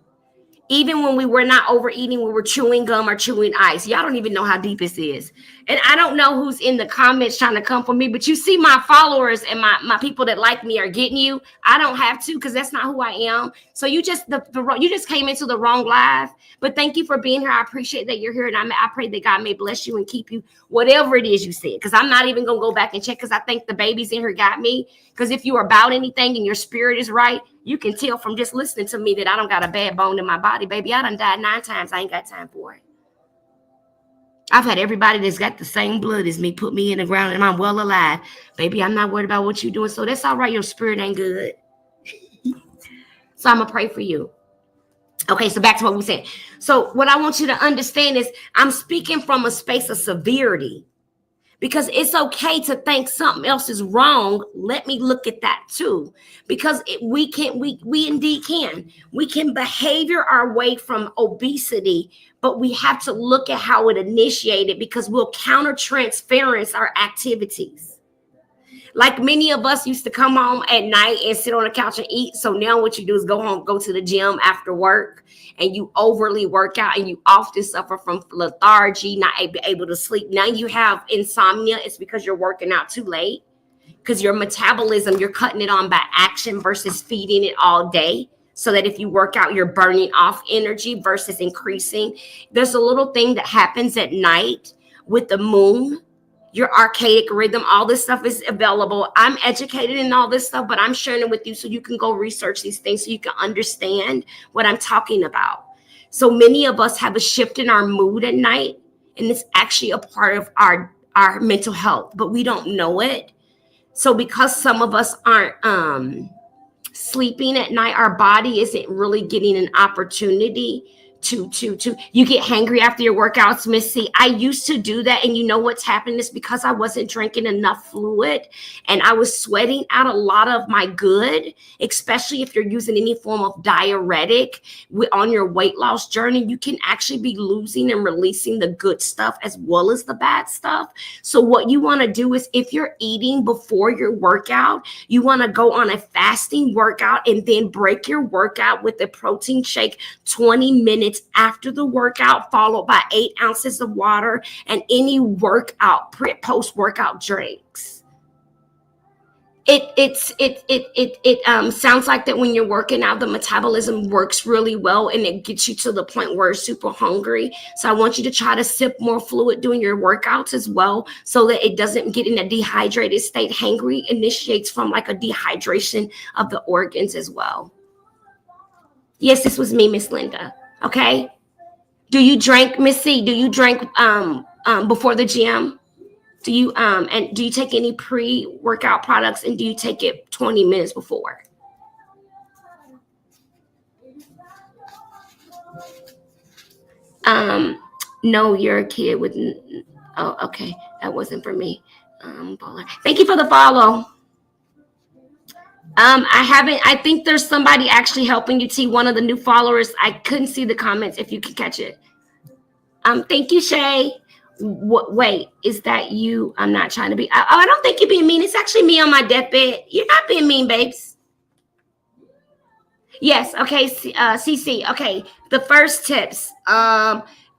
even when we were not overeating, we were chewing gum or chewing ice. Y'all don't even know how deep this is. And I don't know who's in the comments trying to come for me, but you see my followers and my people that like me are getting you. I don't have to, because that's not who I am. So you just you just came into the wrong live. But thank you for being here. I appreciate that you're here. And I pray that God may bless you and keep you, whatever it is you said. Because I'm not even going to go back and check, because I think the babies in here got me. Because if you are about anything and your spirit is right, you can tell from just listening to me that I don't got a bad bone in my body, baby. I done died 9 times. I ain't got time for it. I've had everybody that's got the same blood as me put me in the ground, and I'm well alive. Baby, I'm not worried about what you're doing. So that's all right. Your spirit ain't good. So I'm going to pray for you. Okay, so back to what we said. So what I want you to understand is I'm speaking from a space of severity. Because it's okay to think something else is wrong. Let me look at that too. Because we indeed can. We can behavior our way from obesity, but we have to look at how it initiated, because we'll counter-transference our activities. Like many of us used to come home at night and sit on the couch and eat. So now what you do is go home, go to the gym after work, and you overly work out, and you often suffer from lethargy, not able to sleep. Now you have insomnia. It's because you're working out too late, because your metabolism, you're cutting it on by action versus feeding it all day. So that if you work out, you're burning off energy versus increasing. There's a little thing that happens at night with the moon. Your archaic rhythm, all this stuff is available. I'm educated in all this stuff, but I'm sharing it with you so you can go research these things so you can understand what I'm talking about. So many of us have a shift in our mood at night, and it's actually a part of our mental health, but we don't know it. So because some of us aren't sleeping at night, our body isn't really getting an opportunity to you get hangry after your workouts, Missy. I used to do that, and you know what's happening is because I wasn't drinking enough fluid, and I was sweating out a lot of my good, especially if you're using any form of diuretic on your weight loss journey. You can actually be losing and releasing the good stuff as well as the bad stuff. So what you want to do is, if you're eating before your workout, you want to go on a fasting workout and then break your workout with a protein shake 20 minutes after the workout, followed by 8 ounces of water and any workout post-workout drinks. It sounds like that when you're working out, the metabolism works really well, and it gets you to the point where you're super hungry. So I want you to try to sip more fluid during your workouts as well, so that it doesn't get in a dehydrated state. Hangry initiates from like a dehydration of the organs as well. Yes, this was me, Miss Linda. Okay. Do you drink, Miss C? Do you drink before the gym? Do you and do you take any pre-workout products, and do you take it 20 minutes before? No, you're a kid with. Oh, okay, that wasn't for me. Thank you for the follow. I think there's somebody actually helping you, T. One of the new followers. I couldn't see the comments. If you can catch it. Thank you, Shay. Wait, is that you? I'm not trying to be. I don't think you're being mean. It's actually me on my deathbed. You're not being mean, babes. Yes. Okay. CC. Okay. The first tips.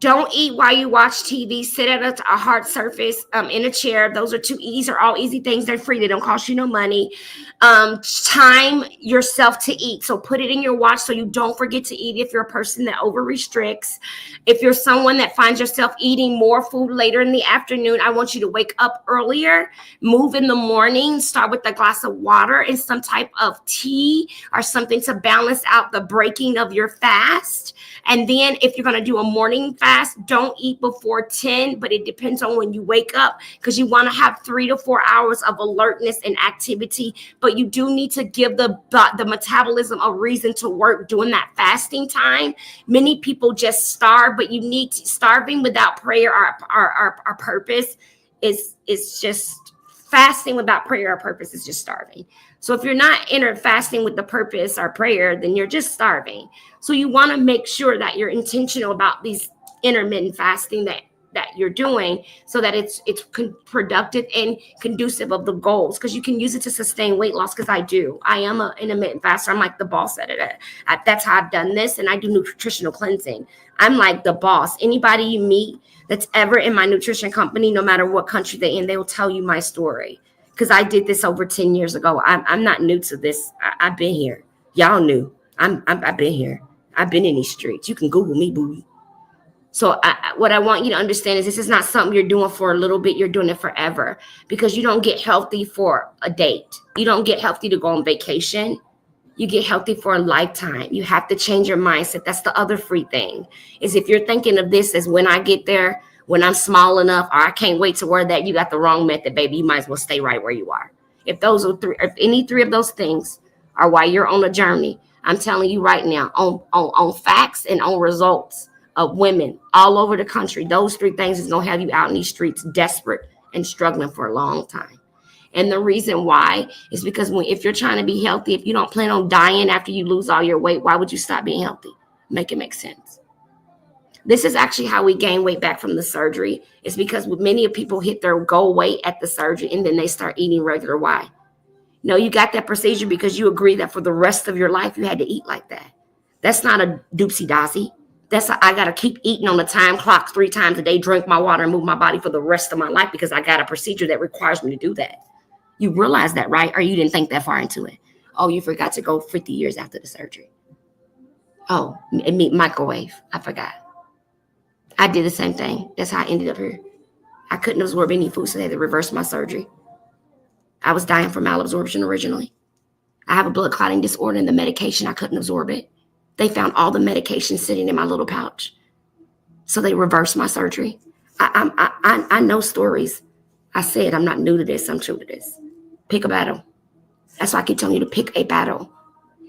Don't eat while you watch TV. Sit at a hard surface in a chair. These are all easy things. They're free. They don't cost you no money. Time yourself to eat. So put it in your watch so you don't forget to eat if you're a person that over restricts. If you're someone that finds yourself eating more food later in the afternoon, I want you to wake up earlier, move in the morning, start with a glass of water and some type of tea or something to balance out the breaking of your fast. And then if you're going to do a morning fast, fast, don't eat before 10, but it depends on when you wake up, because you want to have 3 to 4 hours of alertness and activity. But you do need to give the metabolism a reason to work during that fasting time. Many people just starve, but you need to, starving without prayer or purpose is just fasting without prayer or purpose is just starving. So if you're not fasting with the purpose or prayer, then you're just starving. So you want to make sure that you're intentional about these intermittent fasting that you're doing, so that it's productive and conducive of the goals, because you can use it to sustain weight loss. Because I am an intermittent faster. I'm like the boss at it. That's how I've done this, and I do nutritional cleansing. I'm like the boss. Anybody you meet that's ever in my nutrition company, no matter what country they're in, they will tell you my story, because I did this over 10 years ago. I'm not new to this. I've been here. Y'all knew. I've been here. I've been in these streets. You can Google me, boo. So what I want you to understand is this is not something you're doing for a little bit. You're doing it forever, because you don't get healthy for a date. You don't get healthy to go on vacation. You get healthy for a lifetime. You have to change your mindset. That's the other free thing, is if you're thinking of this as when I get there, when I'm small enough, or I can't wait to wear that, you got the wrong method, baby. You might as well stay right where you are. If those are if any three of those things are why you're on a journey, I'm telling you right now, on facts and on results of women all over the country, those three things is going to have you out in these streets desperate and struggling for a long time. And the reason why is because if you're trying to be healthy, if you don't plan on dying after you lose all your weight, why would you stop being healthy? Make it make sense. This is actually how we gain weight back from the surgery. It's because many people hit their goal weight at the surgery and then they start eating regular. Why? No, you got that procedure because you agree that for the rest of your life you had to eat like that. That's not a doopsie-daisy. I got to keep eating on the time clock 3 times a day, drink my water, and move my body for the rest of my life because I got a procedure that requires me to do that. You realize that, right? Or you didn't think that far into it. Oh, you forgot to go 50 years after the surgery. Oh, meat microwave. I forgot. I did the same thing. That's how I ended up here. I couldn't absorb any food, so they had to reverse my surgery. I was dying from malabsorption originally. I have a blood clotting disorder, and the medication, I couldn't absorb it. They found all the medication sitting in my little pouch. So they reversed my surgery. I know stories. I said I'm not new to this. I'm true to this. Pick a battle. That's why I keep telling you to pick a battle.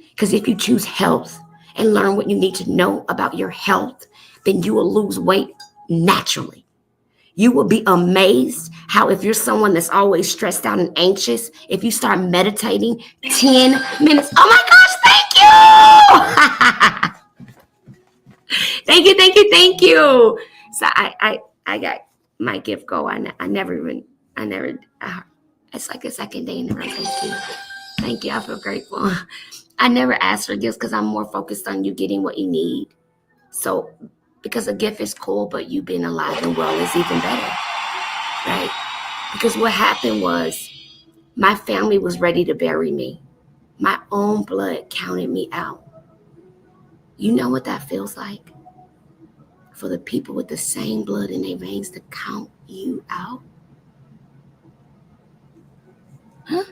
Because if you choose health and learn what you need to know about your health, then you will lose weight naturally. You will be amazed how if you're someone that's always stressed out and anxious, if you start meditating 10 minutes, oh my gosh, thank you. Thank you. So I got my gift go. It's like a second day in the row. Thank you. I feel grateful. I never asked for gifts because I'm more focused on you getting what you need. So because a gift is cool, but you being alive and well is even better, right? Because what happened was my family was ready to bury me. My own blood counted me out. You know what that feels like? For the people with the same blood in their veins to count you out? Huh?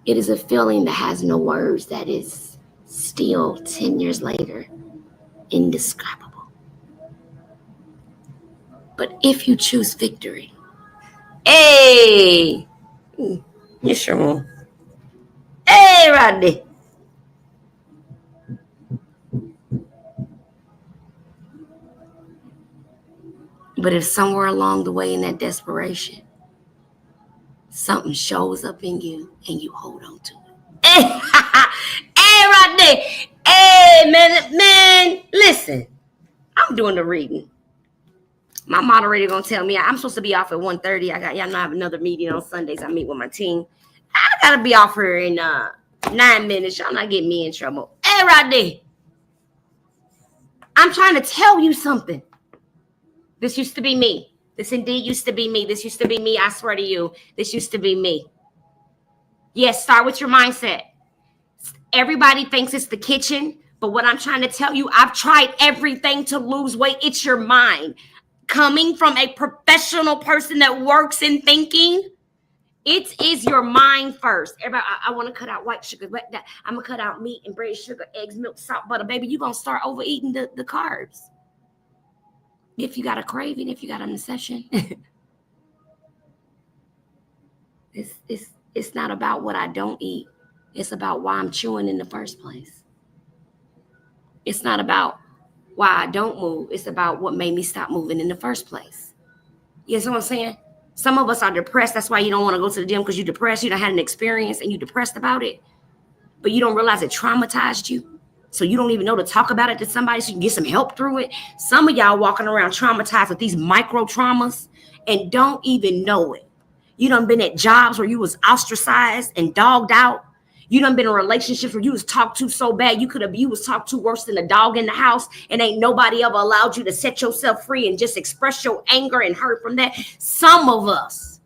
It is a feeling that has no words, that is still 10 years later indescribable. But if you choose victory, hey, you sure will. Hey, Rodney. But if somewhere along the way in that desperation, something shows up in you and you hold on to it. Hey, Rodney. Hey, man, listen. I'm doing the reading. My moderator gonna tell me I'm supposed to be off at 1:30. I have another meeting on Sundays. I meet with my team. I gotta be off here in 9 minutes. Y'all not get me in trouble. Hey, Rodney. I'm trying to tell you something. This used to be me. This indeed used to be me. This used to be me. I swear to you, this used to be me. Yes, start with your mindset. Everybody thinks it's the kitchen, but what I'm trying to tell you, I've tried everything to lose weight. It's your mind. Coming from a professional person that works in thinking, it is your mind first. Everybody, I want to cut out white sugar. I'm going to cut out meat and bread, sugar, eggs, milk, salt, butter. Baby, you're going to start overeating the carbs. If you got a craving, if you got an obsession, it's not about what I don't eat. It's about why I'm chewing in the first place. It's not about why I don't move. It's about what made me stop moving in the first place. You know what I'm saying? Some of us are depressed. That's why you don't want to go to the gym, because you're depressed. You done had an experience and you're depressed about it. But you don't realize it traumatized you. So you don't even know to talk about it to somebody so you can get some help through it. Some of y'all walking around traumatized with these micro traumas and don't even know it. You done been at jobs where you was ostracized and dogged out. You done been in relationships where you was talked to so bad you was talked to worse than a dog in the house, and ain't nobody ever allowed you to set yourself free and just express your anger and hurt from that. Some of us,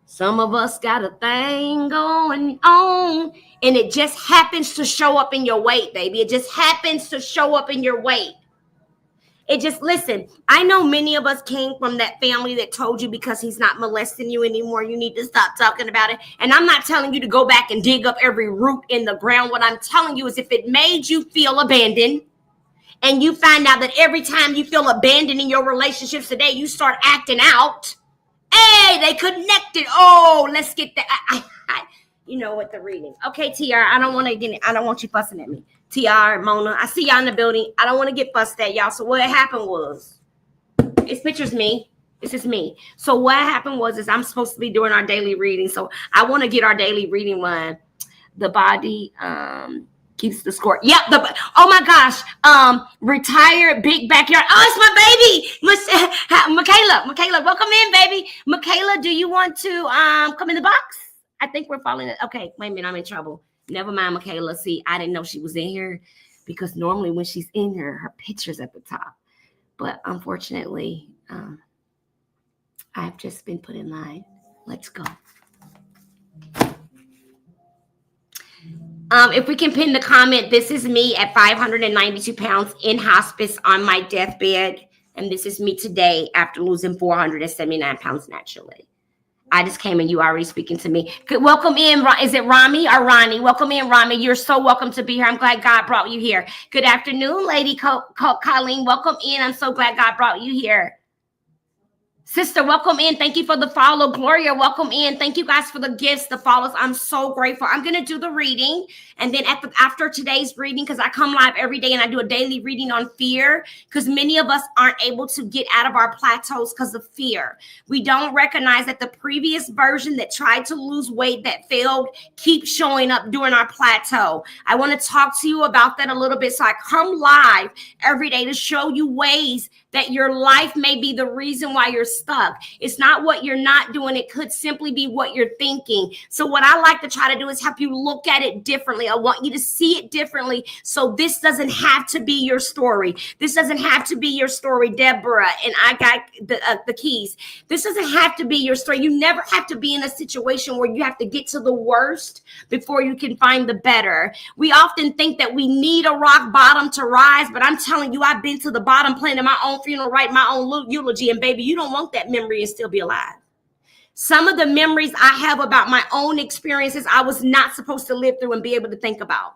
some of us got a thing going on, and it just happens to show up in your weight, baby. It just happens to show up in your weight. Listen, I know many of us came from that family that told you because he's not molesting you anymore, you need to stop talking about it. And I'm not telling you to go back and dig up every root in the ground. What I'm telling you is, if it made you feel abandoned, and you find out that every time you feel abandoned in your relationships today, you start acting out, they connected. Oh, let's get that. You know what, the reading. Okay, TR, I don't want you fussing at me. TR, Mona, I see y'all in the building. I don't want to get fussed at, y'all. So what happened was, it's pictures me. This is me. So what happened was, I'm supposed to be doing our daily reading. So I want to get our daily reading one. The body keeps the score. Yep. Oh my gosh. Retired big backyard. Oh, it's my baby. Michaela, welcome in, baby. Michaela, do you want to come in the box? I think we're falling. Okay, wait a minute. I'm in trouble. Never mind, Michaela. See, I didn't know she was in here, because normally when she's in here, her picture's at the top. But unfortunately, I've just been put in line. Let's go. If we can pin the comment, this is me at 592 pounds in hospice on my deathbed. And this is me today after losing 479 pounds naturally. I just came and you already speaking to me. Welcome in. Is it Rami or Ronnie? Welcome in, Rami. You're so welcome to be here. I'm glad God brought you here. Good afternoon, Lady Colleen. Welcome in. I'm so glad God brought you here. Sister, welcome in. Thank you for the follow. Gloria, welcome in. Thank you guys for the gifts, the follows. I'm so grateful. I'm going to do the reading. And then after today's reading, because I come live every day and I do a daily reading on fear, because many of us aren't able to get out of our plateaus because of fear. We don't recognize that the previous version that tried to lose weight that failed keeps showing up during our plateau. I want to talk to you about that a little bit. So I come live every day to show you ways that your life may be the reason why you're stuck. It's not what you're not doing. It could simply be what you're thinking. So what I like to try to do is help you look at it differently. I want you to see it differently. So this doesn't have to be your story. This doesn't have to be your story, Deborah. And I got the keys. This doesn't have to be your story. You never have to be in a situation where you have to get to the worst before you can find the better. We often think that we need a rock bottom to rise, but I'm telling you, I've been to the bottom, planning my own funeral, write my own eulogy, and baby, you don't want that memory and still be alive. Some of the memories I have about my own experiences, I was not supposed to live through and be able to think about.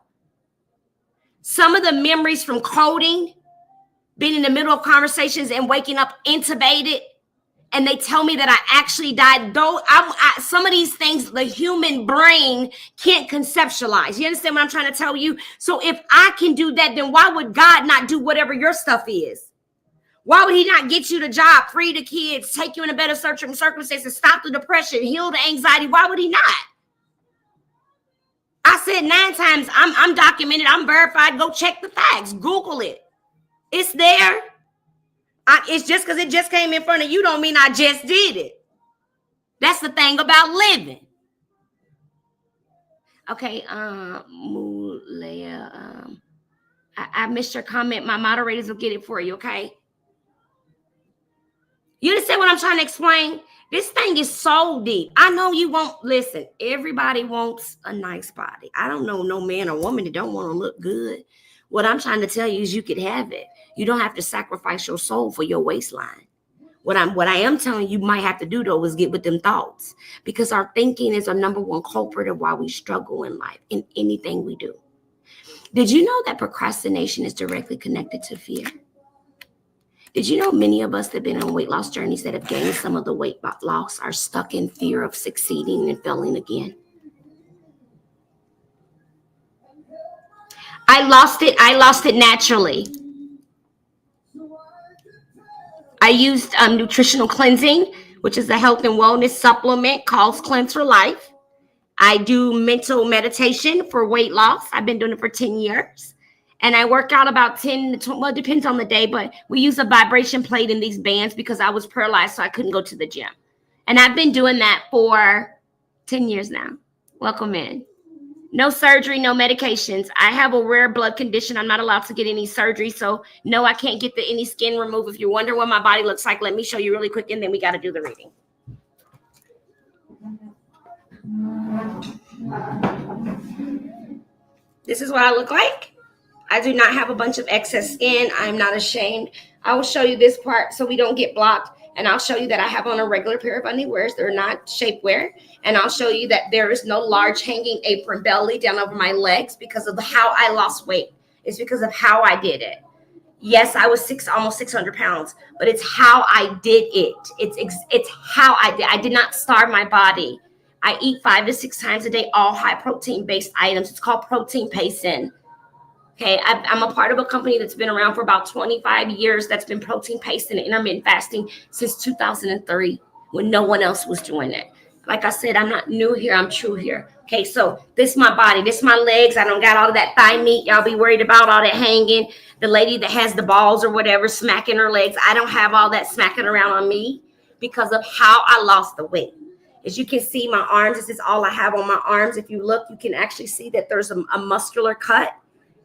Some of the memories from coding, being in the middle of conversations and waking up intubated, and they tell me that I actually died. Though some of these things, the human brain can't conceptualize. You understand what I'm trying to tell you? So if I can do that, then why would God not do whatever your stuff is? Why would he not get you the job, free the kids, take you in a better circumstances, stop the depression, heal the anxiety? Why would he not? I said 9 times, I'm documented, I'm verified. Go check the facts. Google it. It's there. It's just because it just came in front of you don't mean I just did it. That's the thing about living. Okay, Mulea, I missed your comment. My moderators will get it for you, okay? You understand what I'm trying to explain? This thing is so deep. I know you won't listen. Everybody wants a nice body. I don't know no man or woman that don't want to look good. What I'm trying to tell you is you could have it. You don't have to sacrifice your soul for your waistline. What I am telling you might have to do, though, is get with them thoughts, because our thinking is a number one culprit of why we struggle in life, in anything we do. Did you know that procrastination is directly connected to fear? Did you know many of us that have been on weight loss journeys that have gained some of the weight loss are stuck in fear of succeeding and failing again? I lost it naturally. I used nutritional cleansing, which is a health and wellness supplement called Cleanse for Life. I do mental meditation for weight loss. I've been doing it for 10 years. And I work out about 10 to 20, well, it depends on the day, but we use a vibration plate in these bands because I was paralyzed, so I couldn't go to the gym. And I've been doing that for 10 years now. Welcome in. No surgery, no medications. I have a rare blood condition. I'm not allowed to get any surgery. So no, I can't get any skin removed. If you're wondering what my body looks like, let me show you really quick, and then we got to do the reading. This is what I look like. I do not have a bunch of excess skin. I'm not ashamed. I will show you this part so we don't get blocked. And I'll show you that I have on a regular pair of underwears. They're not shapewear. And I'll show you that there is no large hanging apron belly down over my legs because of how I lost weight. It's because of how I did it. Yes, I was almost 600 pounds, but it's how I did it. It's how I did. I did not starve my body. I eat 5 to 6 times a day, all high protein based items. It's called protein pacing. Okay, I'm a part of a company that's been around for about 25 years that's been protein pacing and intermittent fasting since 2003 when no one else was doing it. Like I said, I'm not new here. I'm true here. Okay, so this is my body. This is my legs. I don't got all of that thigh meat. Y'all be worried about all that hanging. The lady that has the balls or whatever smacking her legs. I don't have all that smacking around on me because of how I lost the weight. As you can see, my arms, this is all I have on my arms. If you look, you can actually see that there's a muscular cut.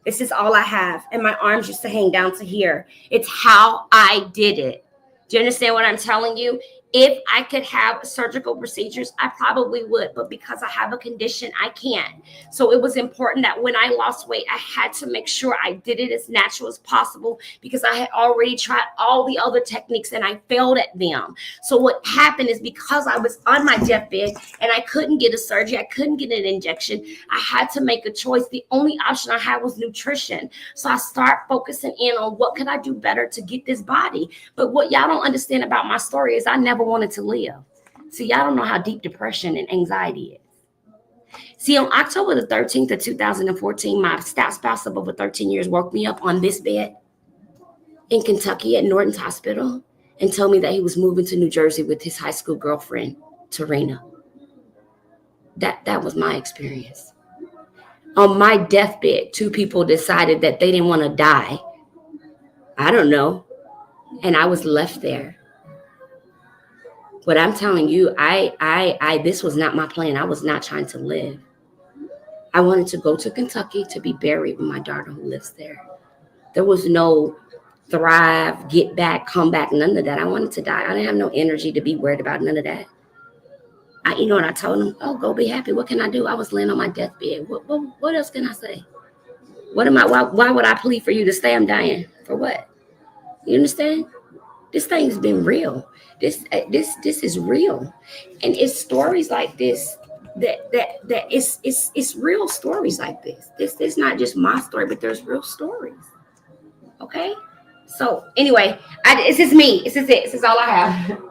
This is all I have. And my arms used to hang down to here. It's how I did it. Do you understand what I'm telling you? If I could have surgical procedures, I probably would. But because I have a condition, I can't. So it was important that when I lost weight, I had to make sure I did it as natural as possible because I had already tried all the other techniques and I failed at them. So what happened is because I was on my deathbed and I couldn't get a surgery, I couldn't get an injection, I had to make a choice. The only option I had was nutrition. So I start focusing in on what could I do better to get this body. But what y'all don't understand about my story is I never wanted to live. See, y'all don't know how deep depression and anxiety is. See, on October the 13th of 2014, my spouse of over 13 years woke me up on this bed in Kentucky at Norton's Hospital and told me that he was moving to New Jersey with his high school girlfriend, Tarina. That was my experience. On my deathbed, 2 people decided that they didn't want to die. I don't know. And I was left there. But I'm telling you, this was not my plan. I was not trying to live. I wanted to go to Kentucky to be buried with my daughter who lives there. There was no thrive, get back, come back, none of that. I wanted to die. I didn't have no energy to be worried about none of that. You know what I told him? Oh, go be happy. What can I do? I was laying on my deathbed. What else can I say? Why would I plead for you to stay? I'm dying. For what? You understand? This thing's been real. This is real, and it's stories like this that it's real stories like this. This is not just my story, but there's real stories. Okay, so anyway, this is me. This is it. This is all I have.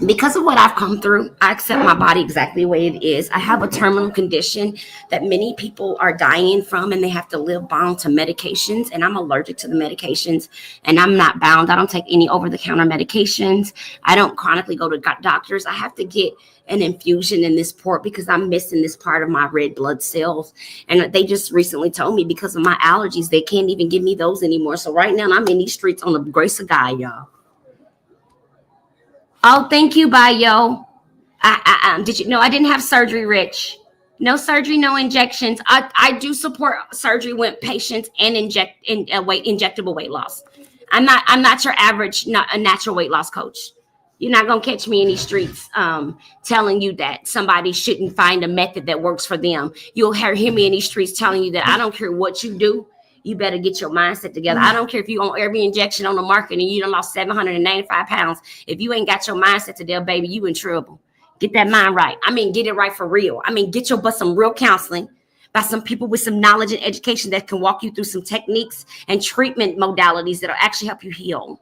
Because of what I've come through, I accept my body exactly the way it is. I have a terminal condition that many people are dying from, and they have to live bound to medications. And I'm allergic to the medications, and I'm not bound. I don't take any over-the-counter medications. I don't chronically go to doctors. I have to get an infusion in this port because I'm missing this part of my red blood cells. And they just recently told me because of my allergies, they can't even give me those anymore. So right now, I'm in these streets on the grace of God, y'all. Oh, thank you, Bayo. Did you know I didn't have surgery, Rich? No surgery, no injections. I do support surgery when patients and injectable weight loss. I'm not your average, not a natural weight loss coach. You're not gonna catch me in these streets telling you that somebody shouldn't find a method that works for them. You'll hear me in these streets telling you that I don't care what you do. You better get your mindset together. I don't care if you on every injection on the market and you done lost 795 pounds. If you ain't got your mindset together, baby, you in trouble. Get that mind right. I mean, get it right for real. I mean, get your butt some real counseling by some people with some knowledge and education that can walk you through some techniques and treatment modalities that'll actually help you heal.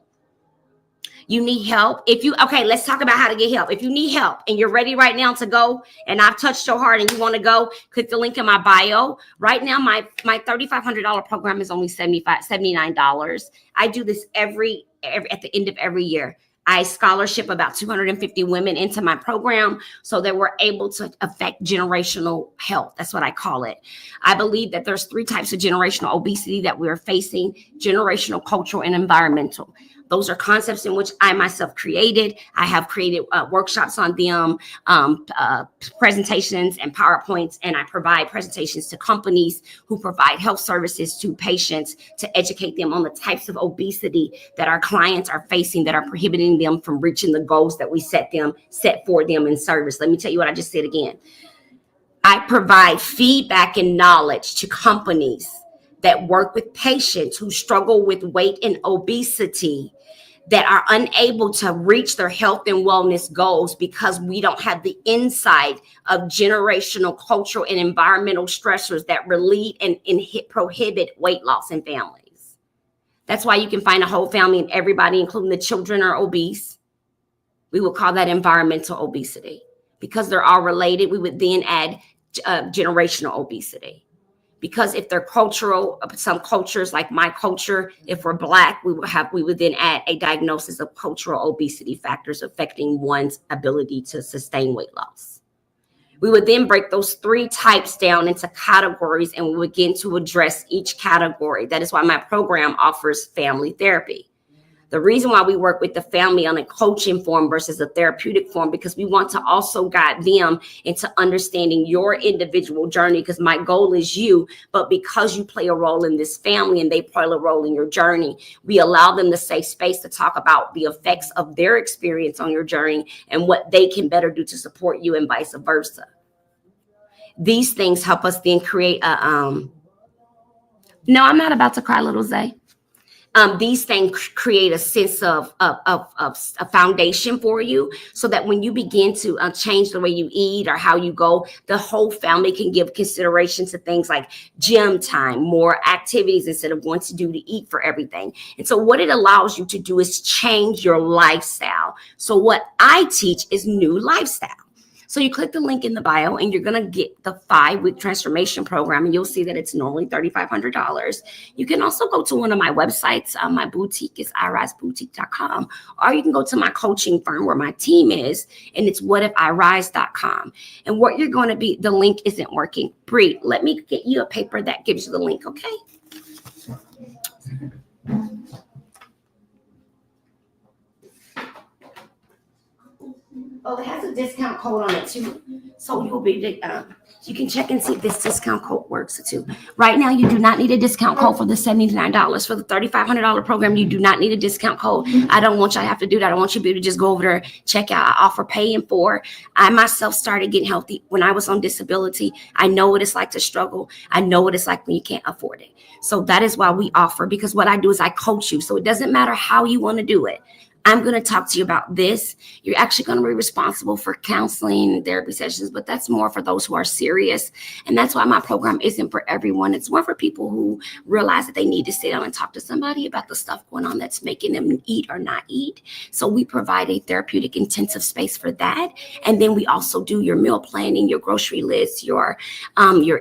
You need help. Okay, let's talk about how to get help. If you need help and you're ready right now to go, and I've touched your heart and you want to go, click the link in my bio. Right now, my $3,500 program is only $79. I do this every at the end of every year. I scholarship about 250 women into my program so that we're able to affect generational health. That's what I call it. I believe that there's 3 types of generational obesity that we're facing: generational, cultural, and environmental. Those are concepts in which I myself created. I have created workshops on them, presentations and PowerPoints, and I provide presentations to companies who provide health services to patients to educate them on the types of obesity that our clients are facing that are prohibiting them from reaching the goals that we set for them in service. Let me tell you what I just said again. I provide feedback and knowledge to companies that work with patients who struggle with weight and obesity, that are unable to reach their health and wellness goals because we don't have the insight of generational, cultural, and environmental stressors that relieve and prohibit weight loss in families. That's why you can find a whole family and everybody, including the children, are obese. We would call that environmental obesity. Because they're all related, we would then add generational obesity. Because if they're cultural, some cultures like my culture, if we're Black, we would then add a diagnosis of cultural obesity factors affecting one's ability to sustain weight loss. We would then break those 3 types down into categories, and we would begin to address each category. That is why my program offers family therapy. The reason why we work with the family on a coaching form versus a therapeutic form, because we want to also guide them into understanding your individual journey, because my goal is you, but because you play a role in this family and they play a role in your journey, we allow them the safe space to talk about the effects of their experience on your journey and what they can better do to support you and vice versa. These things help us then create no, I'm not about to cry, little Zay. These things create a sense of a foundation for you, so that when you begin to change the way you eat or how you go, the whole family can give consideration to things like gym time, more activities instead of going to eat for everything. And so what it allows you to do is change your lifestyle. So what I teach is new lifestyle. So you click the link in the bio and you're going to get the 5-week transformation program, and you'll see that it's normally $3,500. You can also go to one of my websites. My boutique is iriseboutique.com, or you can go to my coaching firm where my team is, and it's whatifirise.com. And what you're going to be, the link isn't working. Bree, let me get you a paper that gives you the link, okay? Oh, it has a discount code on it too. So you'll be, you can check and see if this discount code works too. Right now, you do not need a discount code for the $79. For the $3,500 program, you do not need a discount code. I don't want you to have to do that. I want you to be able to just go over there, check out. I offer pay in 4. I myself started getting healthy when I was on disability. I know what it's like to struggle. I know what it's like when you can't afford it. So that is why we offer, because what I do is I coach you. So it doesn't matter how you want to do it. I'm going to talk to you about this. You're actually going to be responsible for counseling and therapy sessions, but that's more for those who are serious. And that's why my program isn't for everyone. It's more for people who realize that they need to sit down and talk to somebody about the stuff going on that's making them eat or not eat. So we provide a therapeutic intensive space for that. And then we also do your meal planning, your grocery list, your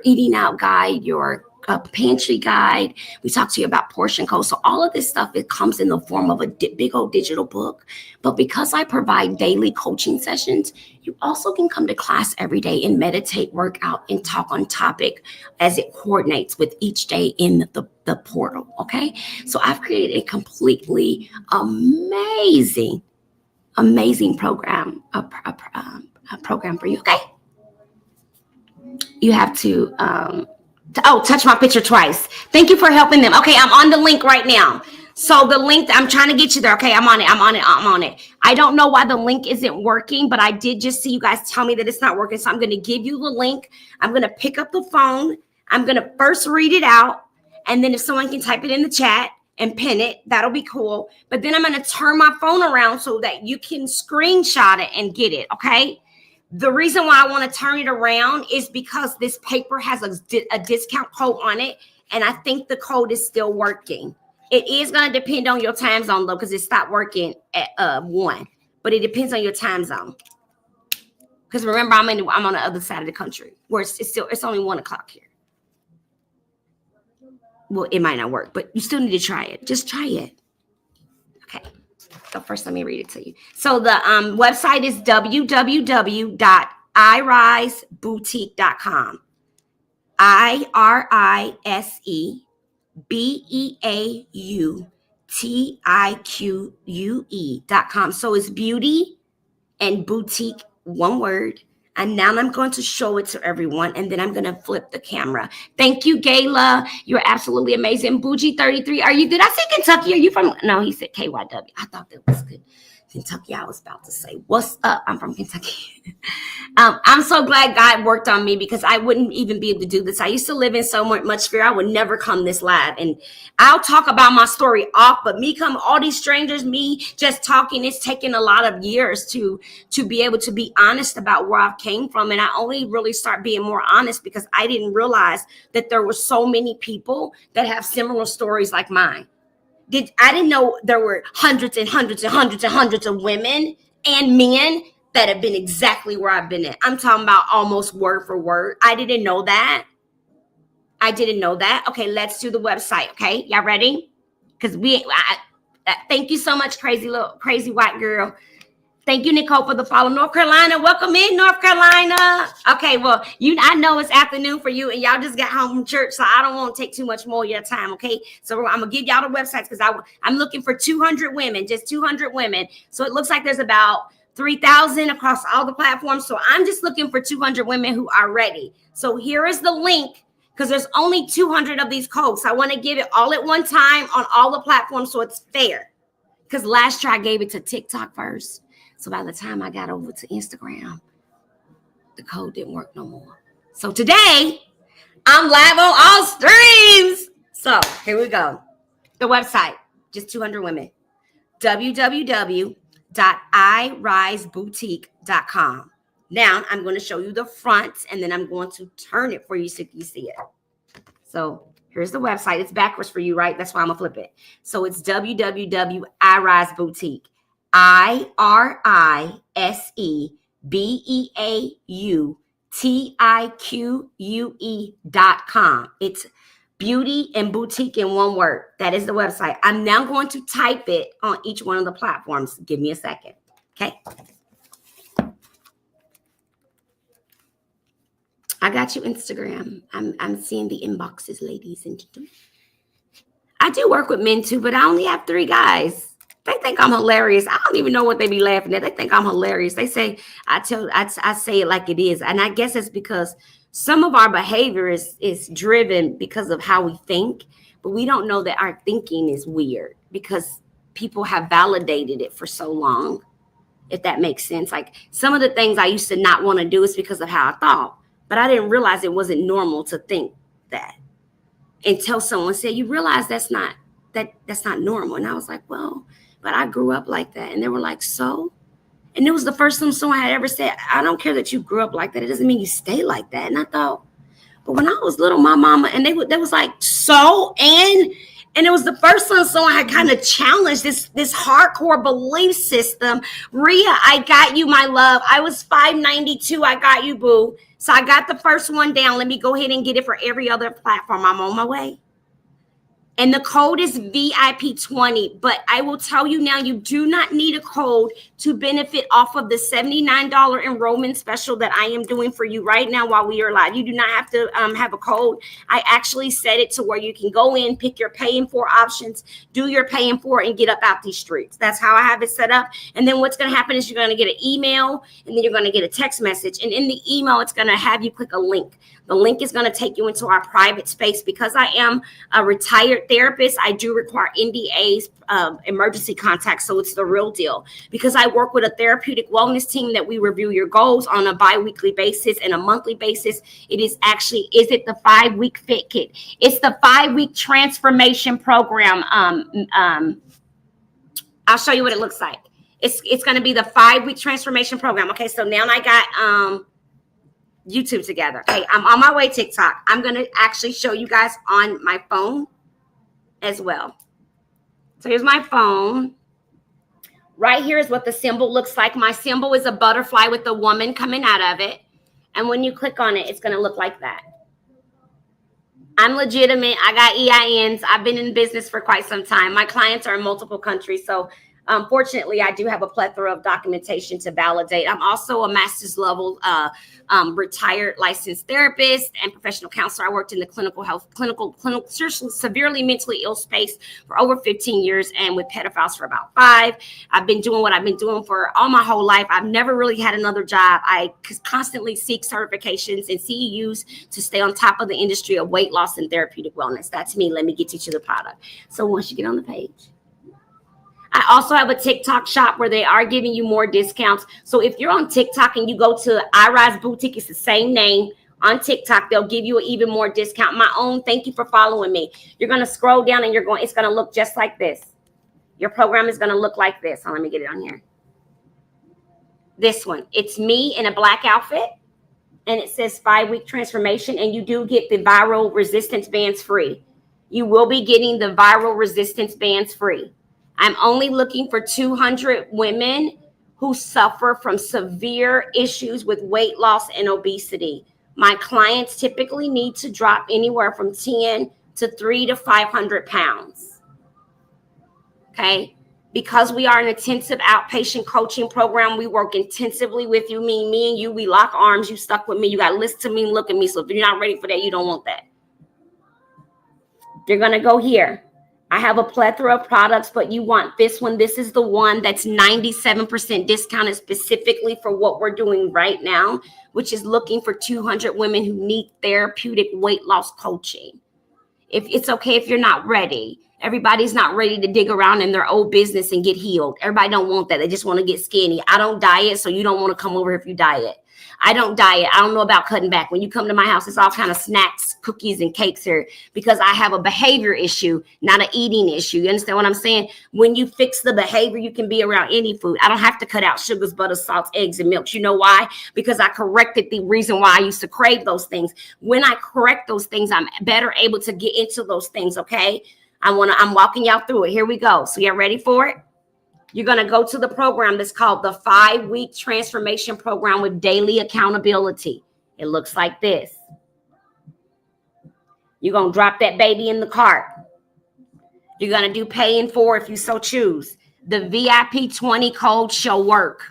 eating out guide, your pantry guide. We talk to you about portion code. So all of this stuff, it comes in the form of a big old digital book. But because I provide daily coaching sessions, you also can come to class every day and meditate, work out, and talk on topic as it coordinates with each day in the portal. Okay. So I've created a completely amazing program, a program for you. Okay. You have to, touch my picture twice. Thank you for helping them. Okay, I'm on the link right now. So the link, I'm trying to get you there. Okay, I'm on it. I don't know why the link isn't working, but I did just see you guys tell me that it's not working. So I'm going to give you the link. I'm going to pick up the phone. I'm going to first read it out. And then if someone can type it in the chat and pin it, that'll be cool. But then I'm going to turn my phone around so that you can screenshot it and get it, okay? The reason why I want to turn it around is because this paper has a discount code on it, and I think the code is still working. It is going to depend on your time zone, though, because it stopped working at 1. But it depends on your time zone. Because remember, I'm on the other side of the country, where it's only 1 o'clock here. Well, it might not work, but you still need to try it. Just try it. Okay. So first, let me read it to you. So the website is www.iriseboutique.com. IRISEBEAUTIQUE.com. So it's beauty and boutique, one word. And now I'm going to show it to everyone, and then I'm going to flip the camera. Thank you, Gayla. You're absolutely amazing. Bougie33, are you, did I say Kentucky? Are you from, no, he said KYW. I thought that was good. Kentucky, I was about to say, what's up? I'm from Kentucky. I'm so glad God worked on me, because I wouldn't even be able to do this. I used to live in so much fear. I would never come this live. And I'll talk about my story off, but me come all these strangers, me just talking, it's taken a lot of years to be able to be honest about where I came from. And I only really start being more honest because I didn't realize that there were so many people that have similar stories like mine. I didn't know there were hundreds and hundreds and hundreds and hundreds of women and men that have been exactly where I've been at. I'm talking about almost word for word. I didn't know that. Okay, let's do the website. Okay, y'all ready? Because thank you so much, crazy white girl. Thank you, Nicole, for the follow. North Carolina, welcome in, North Carolina. Okay, well, I know it's afternoon for you, and y'all just got home from church, so I don't want to take too much more of your time, okay? So I'm going to give y'all the websites, because I'm looking for 200 women, just 200 women. So it looks like there's about 3,000 across all the platforms. So I'm just looking for 200 women who are ready. So here is the link, because there's only 200 of these codes. So I want to give it all at one time on all the platforms so it's fair. Because last year I gave it to TikTok first. So by the time I got over to Instagram, the code didn't work no more. So today, I'm live on all streams. So here we go. The website, just 200 women. www.iriseboutique.com. Now, I'm going to show you the front, and then I'm going to turn it for you so you see it. So here's the website. It's backwards for you, right? That's why I'm going to flip it. So it's www.iriseboutique. IRISEBEAUTIQUE.com. It's beauty and boutique in one word. That is the website. I'm now going to type it on each one of the platforms. Give me a second. Okay. I got you, Instagram. I'm seeing the inboxes, ladies and gentlemen. I do work with men too, but I only have 3 guys. They think I'm hilarious. I don't even know what they be laughing at. They think I'm hilarious. They say, I say it like it is. And I guess it's because some of our behavior is driven because of how we think, but we don't know that our thinking is weird because people have validated it for so long, if that makes sense. Like some of the things I used to not want to do is because of how I thought, but I didn't realize it wasn't normal to think that until someone said, you realize that's not normal. And I was like, well, but I grew up like that. And they were like, so? And it was the first time someone had ever said, I don't care that you grew up like that. It doesn't mean you stay like that. And I thought, but when I was little, my mama, and they was like, so? And it was the first time someone had kind of challenged this hardcore belief system. Rhea, I got you, my love. I was 592. I got you, boo. So I got the first one down. Let me go ahead and get it for every other platform. I'm on my way. And the code is VIP20, but I will tell you now, you do not need a code to benefit off of the $79 enrollment special that I am doing for you right now while we are live. You do not have to have a code. I actually set it to where you can go in, pick your paying for options, do your paying for, and get up out these streets. That's how I have it set up. And then what's going to happen is you're going to get an email, and then you're going to get a text message. And in the email, it's going to have you click a link. The link is going to take you into our private space because I am a retired therapists, I do require NDAs, emergency contacts, so it's the real deal. Because I work with a therapeutic wellness team that we review your goals on a bi-weekly basis and a monthly basis. It is actually, is it the 5-week fit kit? It's the 5-week transformation program. I'll show you what it looks like. It's going to be the 5-week transformation program. Okay, so now I got YouTube together. Okay, I'm on my way TikTok. I'm going to actually show you guys on my phone as well. So here's my phone. Right here is what the symbol looks like. My symbol is a butterfly with a woman coming out of it. And when you click on it, it's going to look like that. I'm legitimate. I got EINs. I've been in business for quite some time. My clients are in multiple countries. So fortunately, I do have a plethora of documentation to validate. I'm also a master's level retired licensed therapist and professional counselor. I worked in the clinical severely mentally ill space for over 15 years and with pedophiles for about 5. I've been doing what I've been doing for all my whole life. I've never really had another job. I constantly seek certifications and CEUs to stay on top of the industry of weight loss and therapeutic wellness. That's me. Let me get you to the product. So once you get on the page, I also have a TikTok shop where they are giving you more discounts. So if you're on TikTok and you go to iRise Boutique, it's the same name on TikTok. They'll give you an even more discount. My own, thank you for following me. You're going to scroll down and it's going to look just like this. Your program is going to look like this. So let me get it on here. This one. It's me in a black outfit. And it says 5-week transformation. And you do get the viral resistance bands free. You will be getting the viral resistance bands free. I'm only looking for 200 women who suffer from severe issues with weight loss and obesity. My clients typically need to drop anywhere from 10 to 300 to 500 pounds. Okay? Because we are an intensive outpatient coaching program, we work intensively with you. Me and you, we lock arms. You stuck with me. You got to listen to me and look at me. So if you're not ready for that, you don't want that. You're going to go here. I have a plethora of products, but you want this one. This is the one that's 97% discounted specifically for what we're doing right now, which is looking for 200 women who need therapeutic weight loss coaching. If it's okay if you're not ready. Everybody's not ready to dig around in their old business and get healed. Everybody don't want that. They just want to get skinny. I don't diet, so you don't want to come over if you diet. I don't diet. I don't know about cutting back. When you come to my house, it's all kind of snacks, cookies, and cakes here because I have a behavior issue, not an eating issue. You understand what I'm saying? When you fix the behavior, you can be around any food. I don't have to cut out sugars, butters, salts, eggs, and milks. You know why? Because I corrected the reason why I used to crave those things. When I correct those things, I'm better able to get into those things, okay? I'm walking y'all through it. Here we go. So you're ready for it? You're going to go to the program that's called the 5-week transformation program with daily accountability. It looks like this. You're going to drop that baby in the cart. You're going to do pay in 4 if you so choose. The VIP 20 code shall work.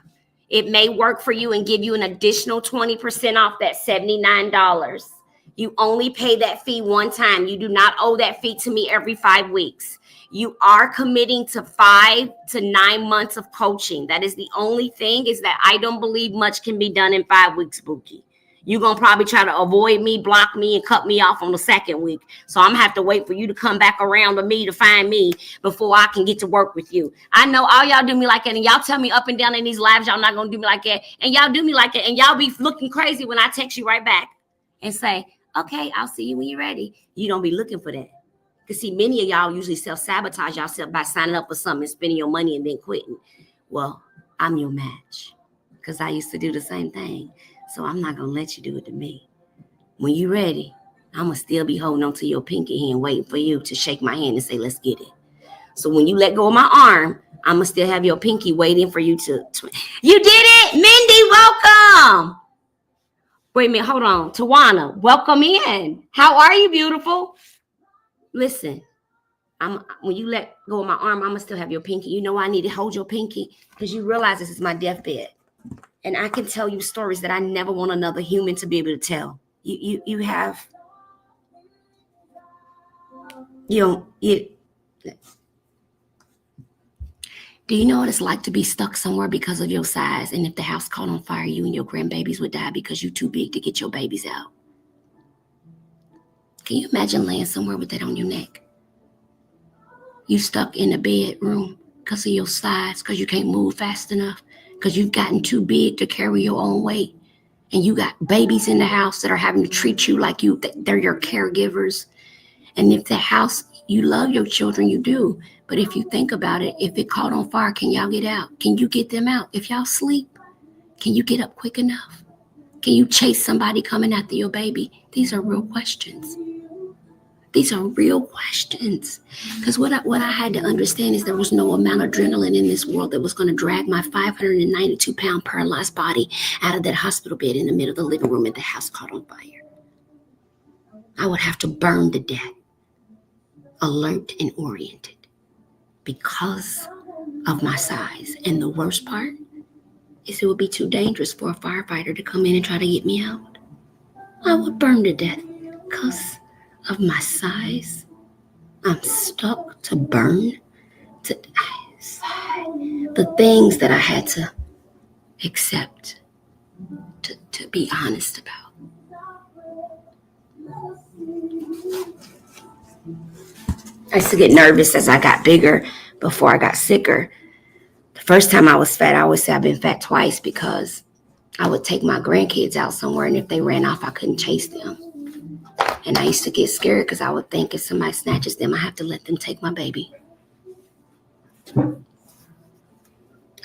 It may work for you and give you an additional 20% off that $79. You only pay that fee one time. You do not owe that fee to me every 5 weeks. You are committing to 5 to 9 months of coaching. That is the only thing, is that I don't believe much can be done in 5 weeks, Bookie. You're going to probably try to avoid me, block me, and cut me off on the second week. So I'm going to have to wait for you to come back around to me to find me before I can get to work with you. I know all y'all do me like that, and y'all tell me up and down in these lives y'all not going to do me like that, and y'all do me like that, and y'all be looking crazy when I text you right back and say, okay, I'll see you when you're ready. You don't be looking for that. Because see, many of y'all usually self-sabotage yourself by signing up for something and spending your money and then quitting. Well, I'm your match because I used to do the same thing. So I'm not going to let you do it to me. When you're ready, I'm going to still be holding on to your pinky hand waiting for you to shake my hand and say, let's get it. So when you let go of my arm, I'm going to still have your pinky waiting for you to. You did it! Mindy, welcome! Wait a minute, hold on. Tawana, welcome in. How are you, beautiful? Listen, when you let go of my arm, I'm going to still have your pinky. You know why I need to hold your pinky? Because you realize this is my deathbed. And I can tell you stories that I never want another human to be able to tell. You have... Do you know what it's like to be stuck somewhere because of your size? And if the house caught on fire, you and your grandbabies would die because you're too big to get your babies out. Can you imagine laying somewhere with that on your neck? You stuck in the bedroom because of your size, because you can't move fast enough, because you've gotten too big to carry your own weight. And you got babies in the house that are having to treat you like they're your caregivers. And if the house, you love your children, you do. But if you think about it, if it caught on fire, can y'all get out? Can you get them out? If y'all sleep, can you get up quick enough? Can you chase somebody coming after your baby? These are real questions. These are real questions. Because what I had to understand is there was no amount of adrenaline in this world that was going to drag my 592-pound paralyzed body out of that hospital bed in the middle of the living room and the house caught on fire. I would have to burn to death, alert and oriented, because of my size. And the worst part is it would be too dangerous for a firefighter to come in and try to get me out. I would burn to death because of my size. I'm stuck to burn to die. The things that I had to accept, to be honest about. I used to get nervous as I got bigger before I got sicker. The first time I was fat, I always say I've been fat twice, because I would take my grandkids out somewhere, and if they ran off, I couldn't chase them. And I used to get scared because I would think if somebody snatches them, I have to let them take my baby.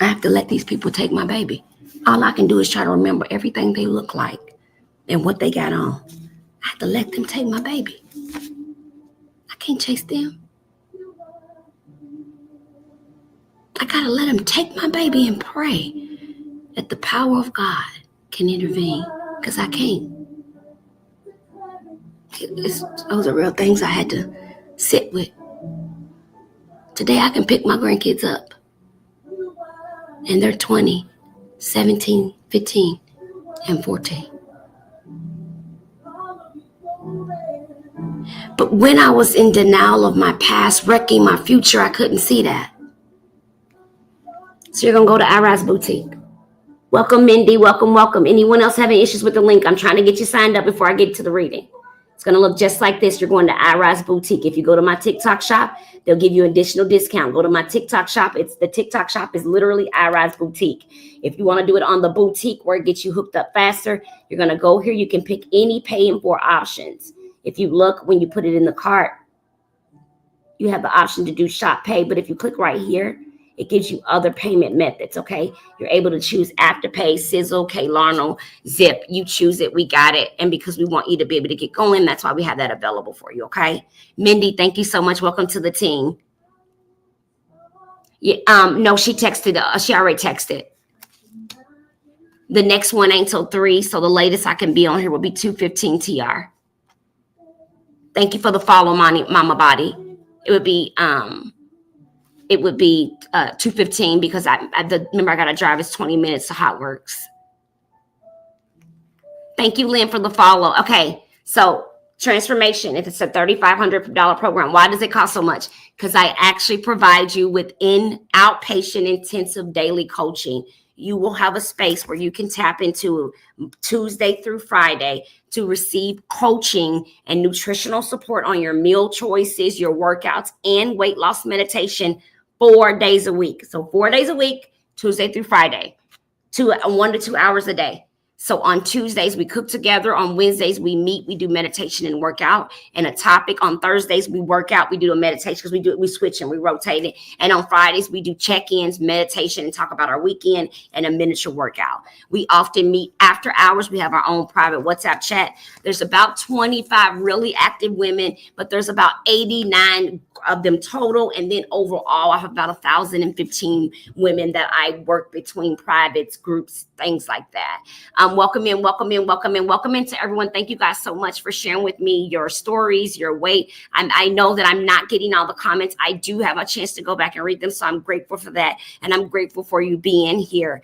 I have to let these people take my baby. All I can do is try to remember everything they look like and what they got on. I have to let them take my baby. I can't chase them. I got to let them take my baby and pray that the power of God can intervene, because I can't. Those are real things I had to sit with. Today I can pick my grandkids up, and they're 20, 17, 15, and 14. But when I was in denial of my past, wrecking my future, I couldn't see that. So you're going to go to iRise Boutique. Welcome, Mindy. Welcome, welcome. Anyone else having issues with the link? I'm trying to get you signed up before I get to the reading. It's going to look just like this. You're going to iRise Boutique. If you go to my TikTok shop, they'll give you additional discount. Go to my TikTok shop. The TikTok shop is literally iRise Boutique. If you want to do it on the boutique where it gets you hooked up faster, you're going to go here. You can pick any pay in 4 options. If you look, when you put it in the cart, you have the option to do shop pay. But if you click right here, it gives you other payment methods, okay? You're able to choose Afterpay, Sizzle, Klarna, Zip. You choose it. We got it. And because we want you to be able to get going, that's why we have that available for you, okay? Mindy, thank you so much. Welcome to the team. Yeah, no, she texted. She already texted. The next one ain't till 3, so the latest I can be on here will be 2:15 TR. Thank you for the follow, Mama Body. It would be 2:15 because remember I gotta drive. It's 20 minutes to Hot Works. Thank you, Lynn, for the follow. Okay, so transformation. If it's a $3,500 program, why does it cost so much? Because I actually provide you with outpatient intensive daily coaching. You will have a space where you can tap into Tuesday through Friday to receive coaching and nutritional support on your meal choices, your workouts, and weight loss meditation 4 days a week. So 4 days a week, Tuesday through Friday, 1 to 2 hours a day. So on Tuesdays, we cook together. On Wednesdays, we meet, we do meditation and workout. And a topic on Thursdays, we work out, we do a meditation because we switch and we rotate it. And on Fridays, we do check-ins, meditation, and talk about our weekend and a miniature workout. We often meet after hours. We have our own private WhatsApp chat. There's about 25 really active women, but there's about 89 of them total. And then overall, I have about 1,015 women that I work between privates, groups, things like that. Welcome in to everyone. Thank you guys so much for sharing with me your stories, your weight. I know that I'm not getting all the comments. I do have a chance to go back and read them, so I'm grateful for that. And I'm grateful for you being here.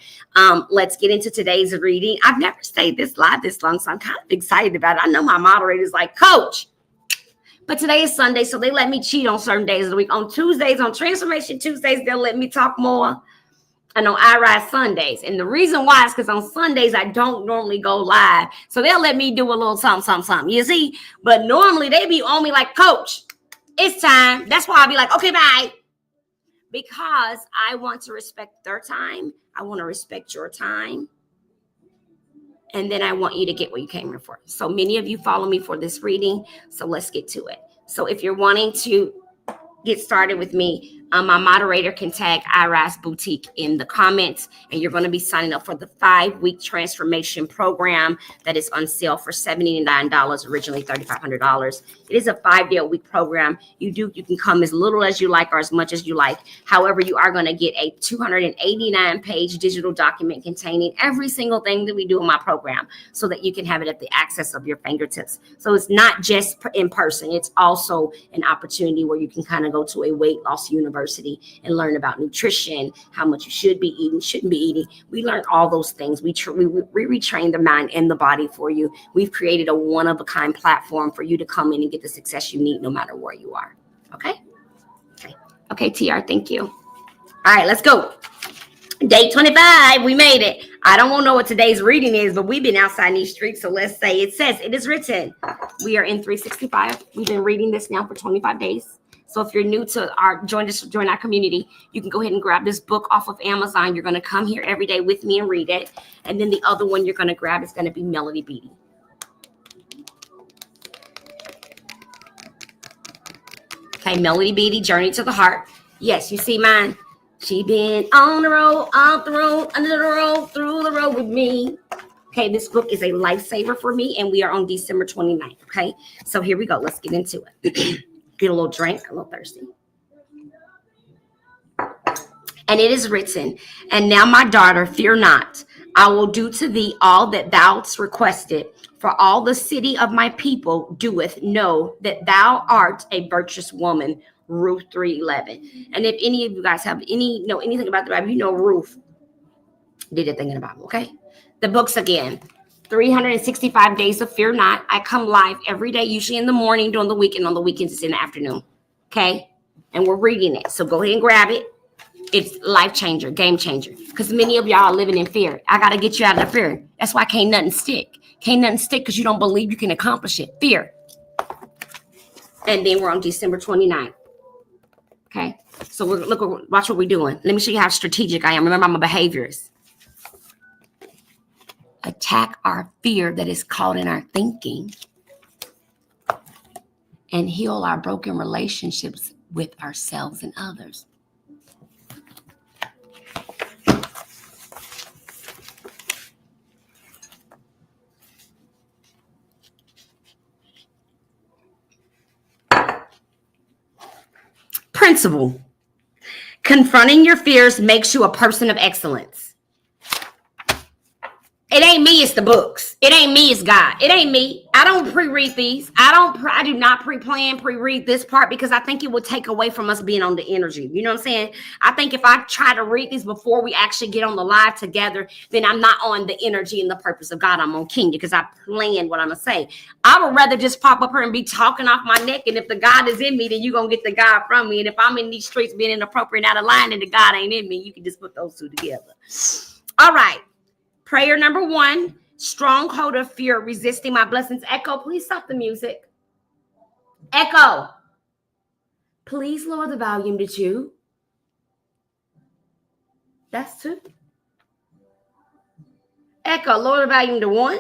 Let's get into today's reading. I've never stayed this live this long, so I'm kind of excited about it. I know my moderator's like, Coach, but today is Sunday, so they let me cheat on certain days of the week. On Tuesdays, on Transformation Tuesdays, they'll let me talk more. And on iRise Sundays. And the reason why is because on Sundays, I don't normally go live. So they'll let me do a little something. You see? But normally they be on me like, Coach, It's time. That's why I'll be like, okay, bye. Because I want to respect their time. I want to respect your time. And then I want you to get what you came here for. So many of you follow me for this reading. So let's get to it. So if you're wanting to get started with me, my moderator can tag Iris Boutique in the comments, and you're going to be signing up for the 5-week transformation program that is on sale for $79, originally $3,500. It is a 5-day-a-week program. You can come as little as you like or as much as you like. However, you are going to get a 289-page digital document containing every single thing that we do in my program, so that you can have it at the access of your fingertips. So it's not just in person. It's also an opportunity where you can kind of go to a weight loss university and learn about nutrition, how much you should be eating, shouldn't be eating. We learn all those things. We retrain the mind and the body for you. We've created a one-of-a-kind platform for you to come in and get the success you need no matter where you are. Okay, TR, thank you. All right, let's go. Day 25, we made it. I don't know what today's reading is, but we've been outside these streets, so let's say it says, it is written. We are in 365. We've been reading this now for 25 days. So if you're new to join our community, you can go ahead and grab this book off of Amazon. You're going to come here every day with me and read it. And then the other one you're going to grab is going to be Melody Beattie. Okay, Melody Beattie, Journey to the Heart. Yes, you see mine. She been on the road, off the road, under the road, through the road with me. Okay, this book is a lifesaver for me, and we are on December 29th. Okay, so here we go. Let's get into it. Get a little drink, a little thirsty. And it is written, and now my daughter, fear not. I will do to thee all that thou hast requested. For all the city of my people doeth know that thou art a virtuous woman. Ruth 3:11. And if any of you guys know anything about the Bible, you know Ruth did a thing in the Bible, okay? The books again. 365 days of fear not. I come live every day, usually in the morning, during the week, and on the weekends it's in the afternoon. Okay? And we're reading it. So go ahead and grab it. It's life changer, game changer. Because many of y'all are living in fear. I got to get you out of the fear. That's why can't nothing stick. Can't nothing stick because you don't believe you can accomplish it. Fear. And then we're on December 29th. Okay? So watch what we're doing. Let me show you how strategic I am. Remember, I'm a behaviorist. Attack our fear that is caught in our thinking and heal our broken relationships with ourselves and others. Principle. Confronting your fears makes you a person of excellence. It ain't me, it's the books. It ain't me, it's God. It ain't me. I don't pre-read these. I do not pre-plan, pre-read this part because I think it would take away from us being on the energy. You know what I'm saying? I think if I try to read these before we actually get on the live together, then I'm not on the energy and the purpose of God. I'm on King because I planned what I'm going to say. I would rather just pop up here and be talking off my neck. And if the God is in me, then you're going to get the God from me. And if I'm in these streets being inappropriate, out of line, and the God ain't in me, you can just put those two together. All right. Prayer number 1, stronghold of fear, resisting my blessings. Echo, please stop the music. Echo, please lower the volume to 2. That's 2. Echo, lower the volume to 1.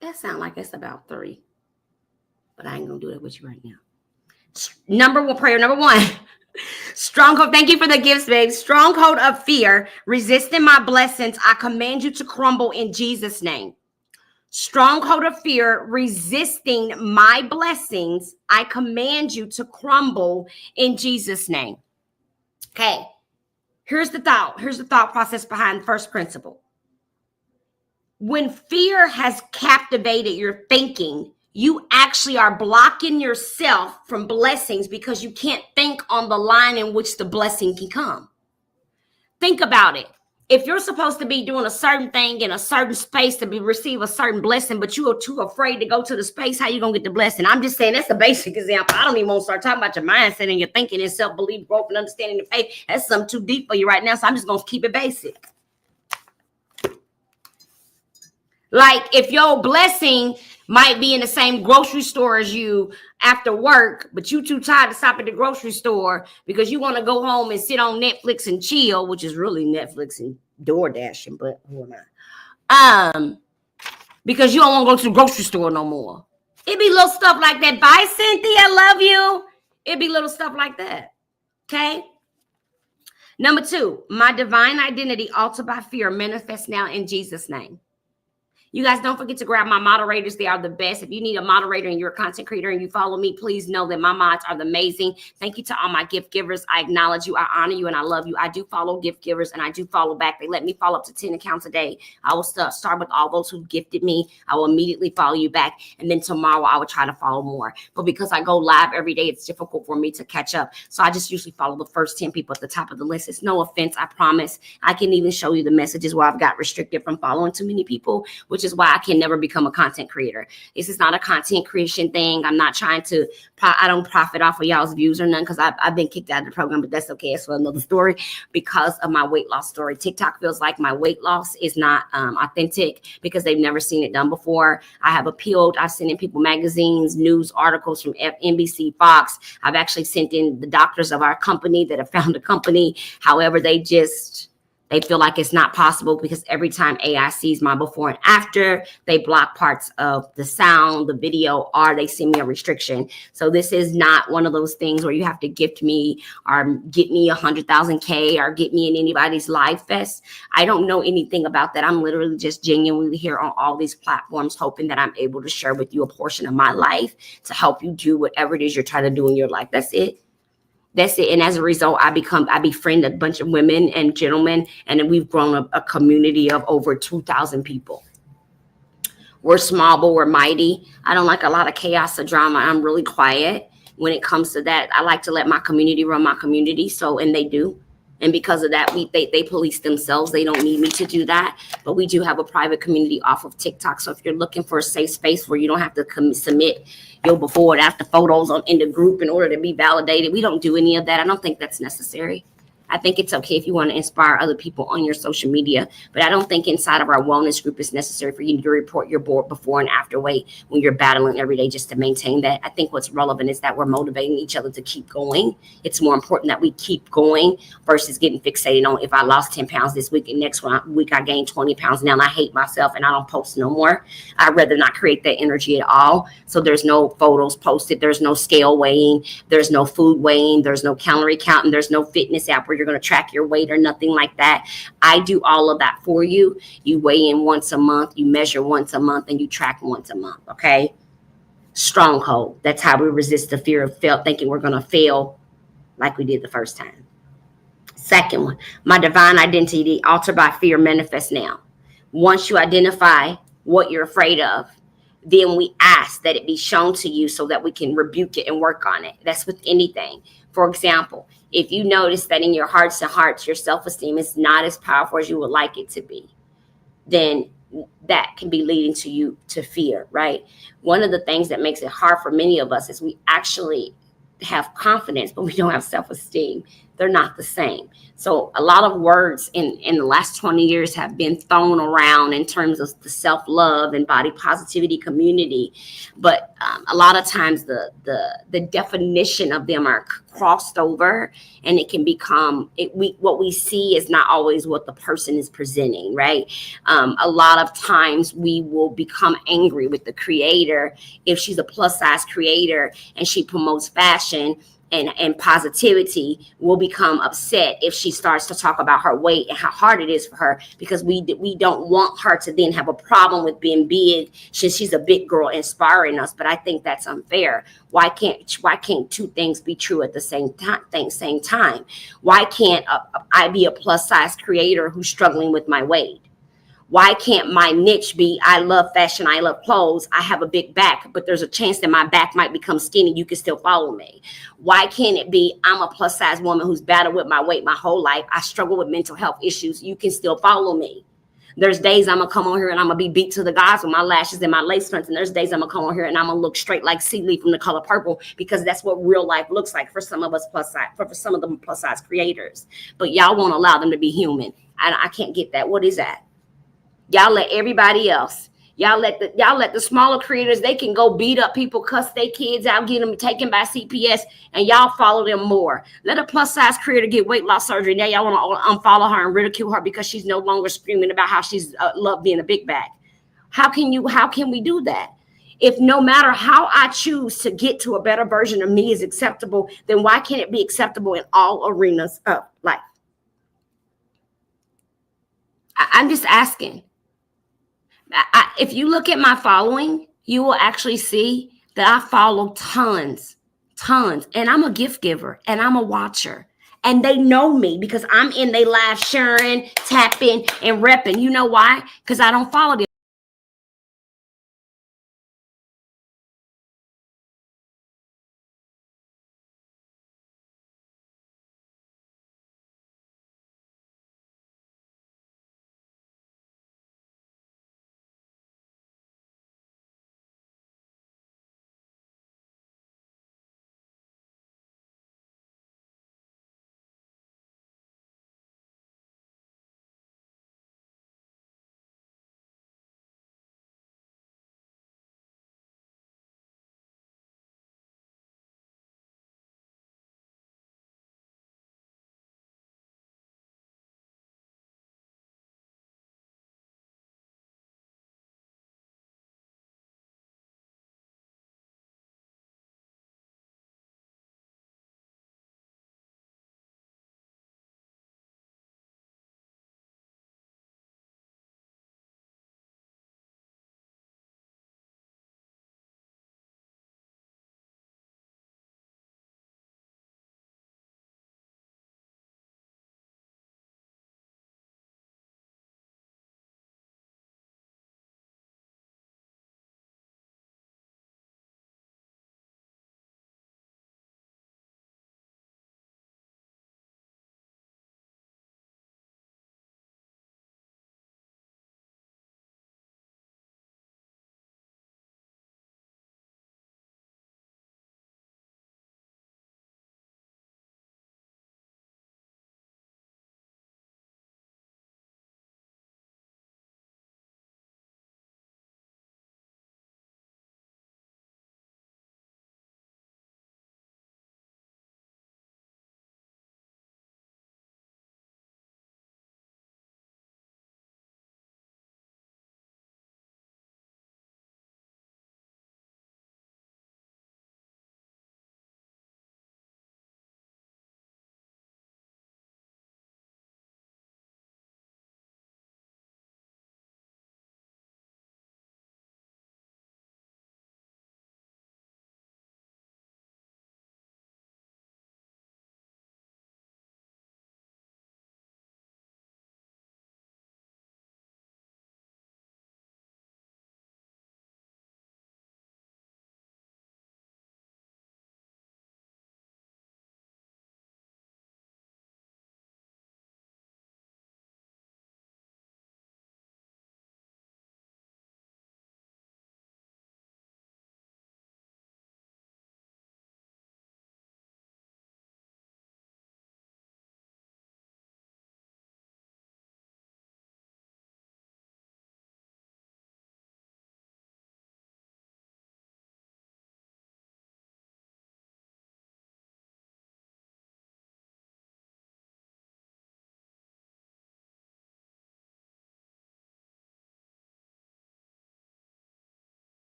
That sounds like it's about 3. But I ain't going to do that with you right now. Prayer number 1. Stronghold, thank you for the gifts, babe. Stronghold of fear, resisting my blessings. I command you to crumble in Jesus' name. Stronghold of fear, resisting my blessings. I command you to crumble in Jesus' name. Okay. Here's the thought. Here's the thought process behind the first principle. When fear has captivated your thinking, you actually are blocking yourself from blessings because you can't think on the line in which the blessing can come. Think about it. If you're supposed to be doing a certain thing in a certain space to receive a certain blessing, but you are too afraid to go to the space, how you going to get the blessing? I'm just saying that's a basic example. I don't even want to start talking about your mindset and your thinking and self-belief, growth, and understanding the faith. That's something too deep for you right now, so I'm just going to keep it basic. Like if your blessing might be in the same grocery store as you after work, but you too tired to stop at the grocery store because you want to go home and sit on Netflix and chill, which is really Netflix and door dashing, but who am I? Because you don't want to go to the grocery store no more. It'd be little stuff like that. Bye, Cynthia, I love you. It'd be little stuff like that. Okay. Number 2, my divine identity altered by fear manifests now in Jesus' name. You guys don't forget to grab my moderators. They are the best. If you need a moderator and you're a content creator and you follow me, please know that my mods are amazing. Thank you to all my gift givers. I acknowledge you. I honor you and I love you. I do follow gift givers and I do follow back. They let me follow up to 10 accounts a day. I will start with all those who gifted me. I will immediately follow you back. And then tomorrow I will try to follow more. But because I go live every day, it's difficult for me to catch up. So I just usually follow the first 10 people at the top of the list. It's no offense. I promise. I can even show you the messages where I've got restricted from following too many people, which is why I can never become a content creator. This is not a content creation thing. I'm not trying to, I don't profit off of y'all's views or none because I've been kicked out of the program, but that's okay. It's for another story because of my weight loss story. TikTok feels like my weight loss is not authentic because they've never seen it done before. I have appealed. I've sent in people magazines, news articles from NBC, Fox. I've actually sent in the doctors of our company that have found a company. However, they feel like it's not possible because every time AI sees my before and after, they block parts of the sound, the video, or they send me a restriction. So this is not one of those things where you have to gift me or get me 100,000 K or get me in anybody's live fest. I don't know anything about that. I'm literally just genuinely here on all these platforms, hoping that I'm able to share with you a portion of my life to help you do whatever it is you're trying to do in your life. That's it. That's it. And as a result, I befriend a bunch of women and gentlemen, and then we've grown a community of over 2,000 people. We're small, but we're mighty. I don't like a lot of chaos or drama. I'm really quiet when it comes to that. I like to let my community run my community. And they do. And because of that, they police themselves. They don't need me to do that. But we do have a private community off of TikTok. So if you're looking for a safe space where you don't have to submit your before and after photos in the group in order to be validated, we don't do any of that. I don't think that's necessary. I think it's okay if you want to inspire other people on your social media, but I don't think inside of our wellness group it's necessary for you to report your before and after weight when you're battling every day just to maintain that. I think what's relevant is that we're motivating each other to keep going. It's more important that we keep going versus getting fixated on if I lost 10 pounds this week and next week I gained 20 pounds. Now I hate myself and I don't post no more. I'd rather not create that energy at all. So there's no photos posted. There's no scale weighing. There's no food weighing. There's no calorie counting. There's no fitness app where you're going to track your weight or nothing like that. I do all of that for you. You weigh in once a month, you measure once a month, and you track once a month. Okay. Stronghold. That's how we resist the fear of thinking we're going to fail like we did the first time. Second one, my divine identity altered by fear manifests now. Once you identify what you're afraid of, then we ask that it be shown to you so that we can rebuke it and work on it. That's with anything. For example, if you notice that in your hearts of hearts, your self-esteem is not as powerful as you would like it to be, then that can be leading to you to fear, right? One of the things that makes it hard for many of us is we actually have confidence, but we don't have self-esteem. They're not the same. So a lot of words in the last 20 years have been thrown around in terms of the self-love and body positivity community. But a lot of times the definition of them are crossed over, and it can become what we see is not always what the person is presenting, right? A lot of times we will become angry with the creator if she's a plus size creator and she promotes fashion and positivity. Will become upset if she starts to talk about her weight and how hard it is for her, because we don't want her to then have a problem with being big since she's a big girl inspiring us. But I think that's unfair. Why can't two things be true at the same time? Why can't I be a plus size creator who's struggling with my weight? Why can't my niche be, I love fashion, I love clothes, I have a big back, but there's a chance that my back might become skinny, you can still follow me? Why can't it be, I'm a plus size woman who's battled with my weight my whole life, I struggle with mental health issues, you can still follow me? There's days I'm going to come on here and I'm going to be beat to the gods with my lashes and my lace fronts. And there's days I'm going to come on here and I'm going to look straight like sea leaf from The Color Purple, because that's what real life looks like for some of us plus size, for some of them plus size creators. But y'all won't allow them to be human. I can't get that. What is that? Y'all let everybody else Y'all let the smaller creators, they can go beat up people, cuss their kids out, get them taken by CPS, and y'all follow them more. Let a plus size creator get weight loss surgery. Now y'all want to unfollow her and ridicule her because she's no longer screaming about how she's loved being a big bag. How can we do that? If no matter how I choose to get to a better version of me is acceptable, then why can't it be acceptable in all arenas of life? I'm just asking. If you look at my following, you will actually see that I follow tons, and I'm a gift giver and I'm a watcher. And they know me because I'm in they live sharing, tapping, and repping. You know why? Because I don't follow them.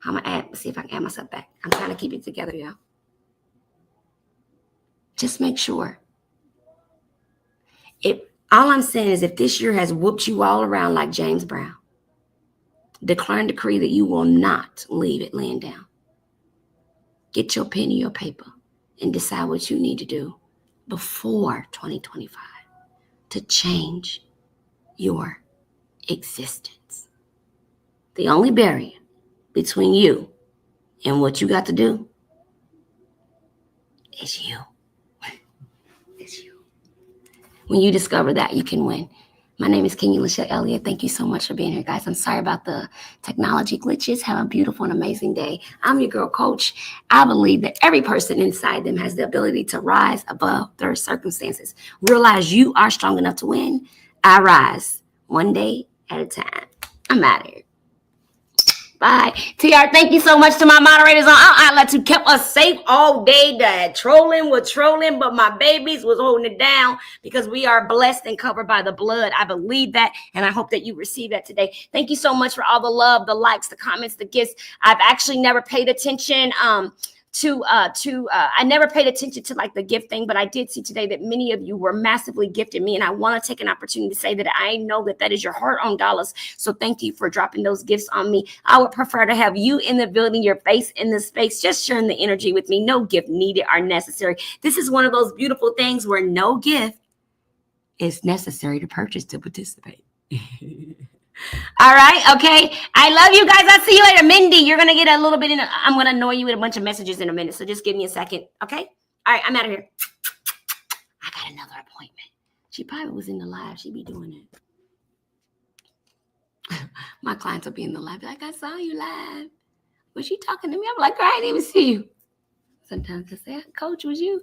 I'm going to see if I can add myself back. I'm trying to keep it together, y'all. Just make sure. All I'm saying is if this year has whooped you all around like James Brown, declare and decree that you will not leave it laying down. Get your pen and your paper and decide what you need to do before 2025 to change your existence. The only barrier between you and what you got to do is you. It's you. When you discover that, you can win. My name is Kenya Lachelle Elliott. Thank you so much for being here, guys. I'm sorry about the technology glitches. Have a beautiful and amazing day. I'm your girl coach. I believe that every person inside them has the ability to rise above their circumstances. Realize you are strong enough to win. I rise one day at a time. I'm out of here. Bye. TR, thank you so much to my moderators on our outlet who kept us safe all day. That trolling was trolling, but my babies was holding it down because we are blessed and covered by the blood. I believe that, and I hope that you receive that today. Thank you so much for all the love, the likes, the comments, the gifts. I've actually never paid attention I never paid attention to like the gift thing, but I did see today that many of you were massively gifted me, and I want to take an opportunity to say that I know that is your hard-earned dollars. So thank you for dropping those gifts on me. I would prefer to have you in the building, your face in the space, just sharing the energy with me. No gift needed or necessary. This is one of those beautiful things where no gift is necessary to purchase to participate. All right. Okay. I love you guys. I'll see you later. Mindy, you're going to get a little bit I'm going to annoy you with a bunch of messages in a minute. So just give me a second. Okay. All right. I'm out of here. I got another appointment. She probably was in the live. She be doing it. My clients will be in the live. Like, I saw you live. Was she talking to me? I'm like, I didn't even see you. Sometimes I say, Coach, was you?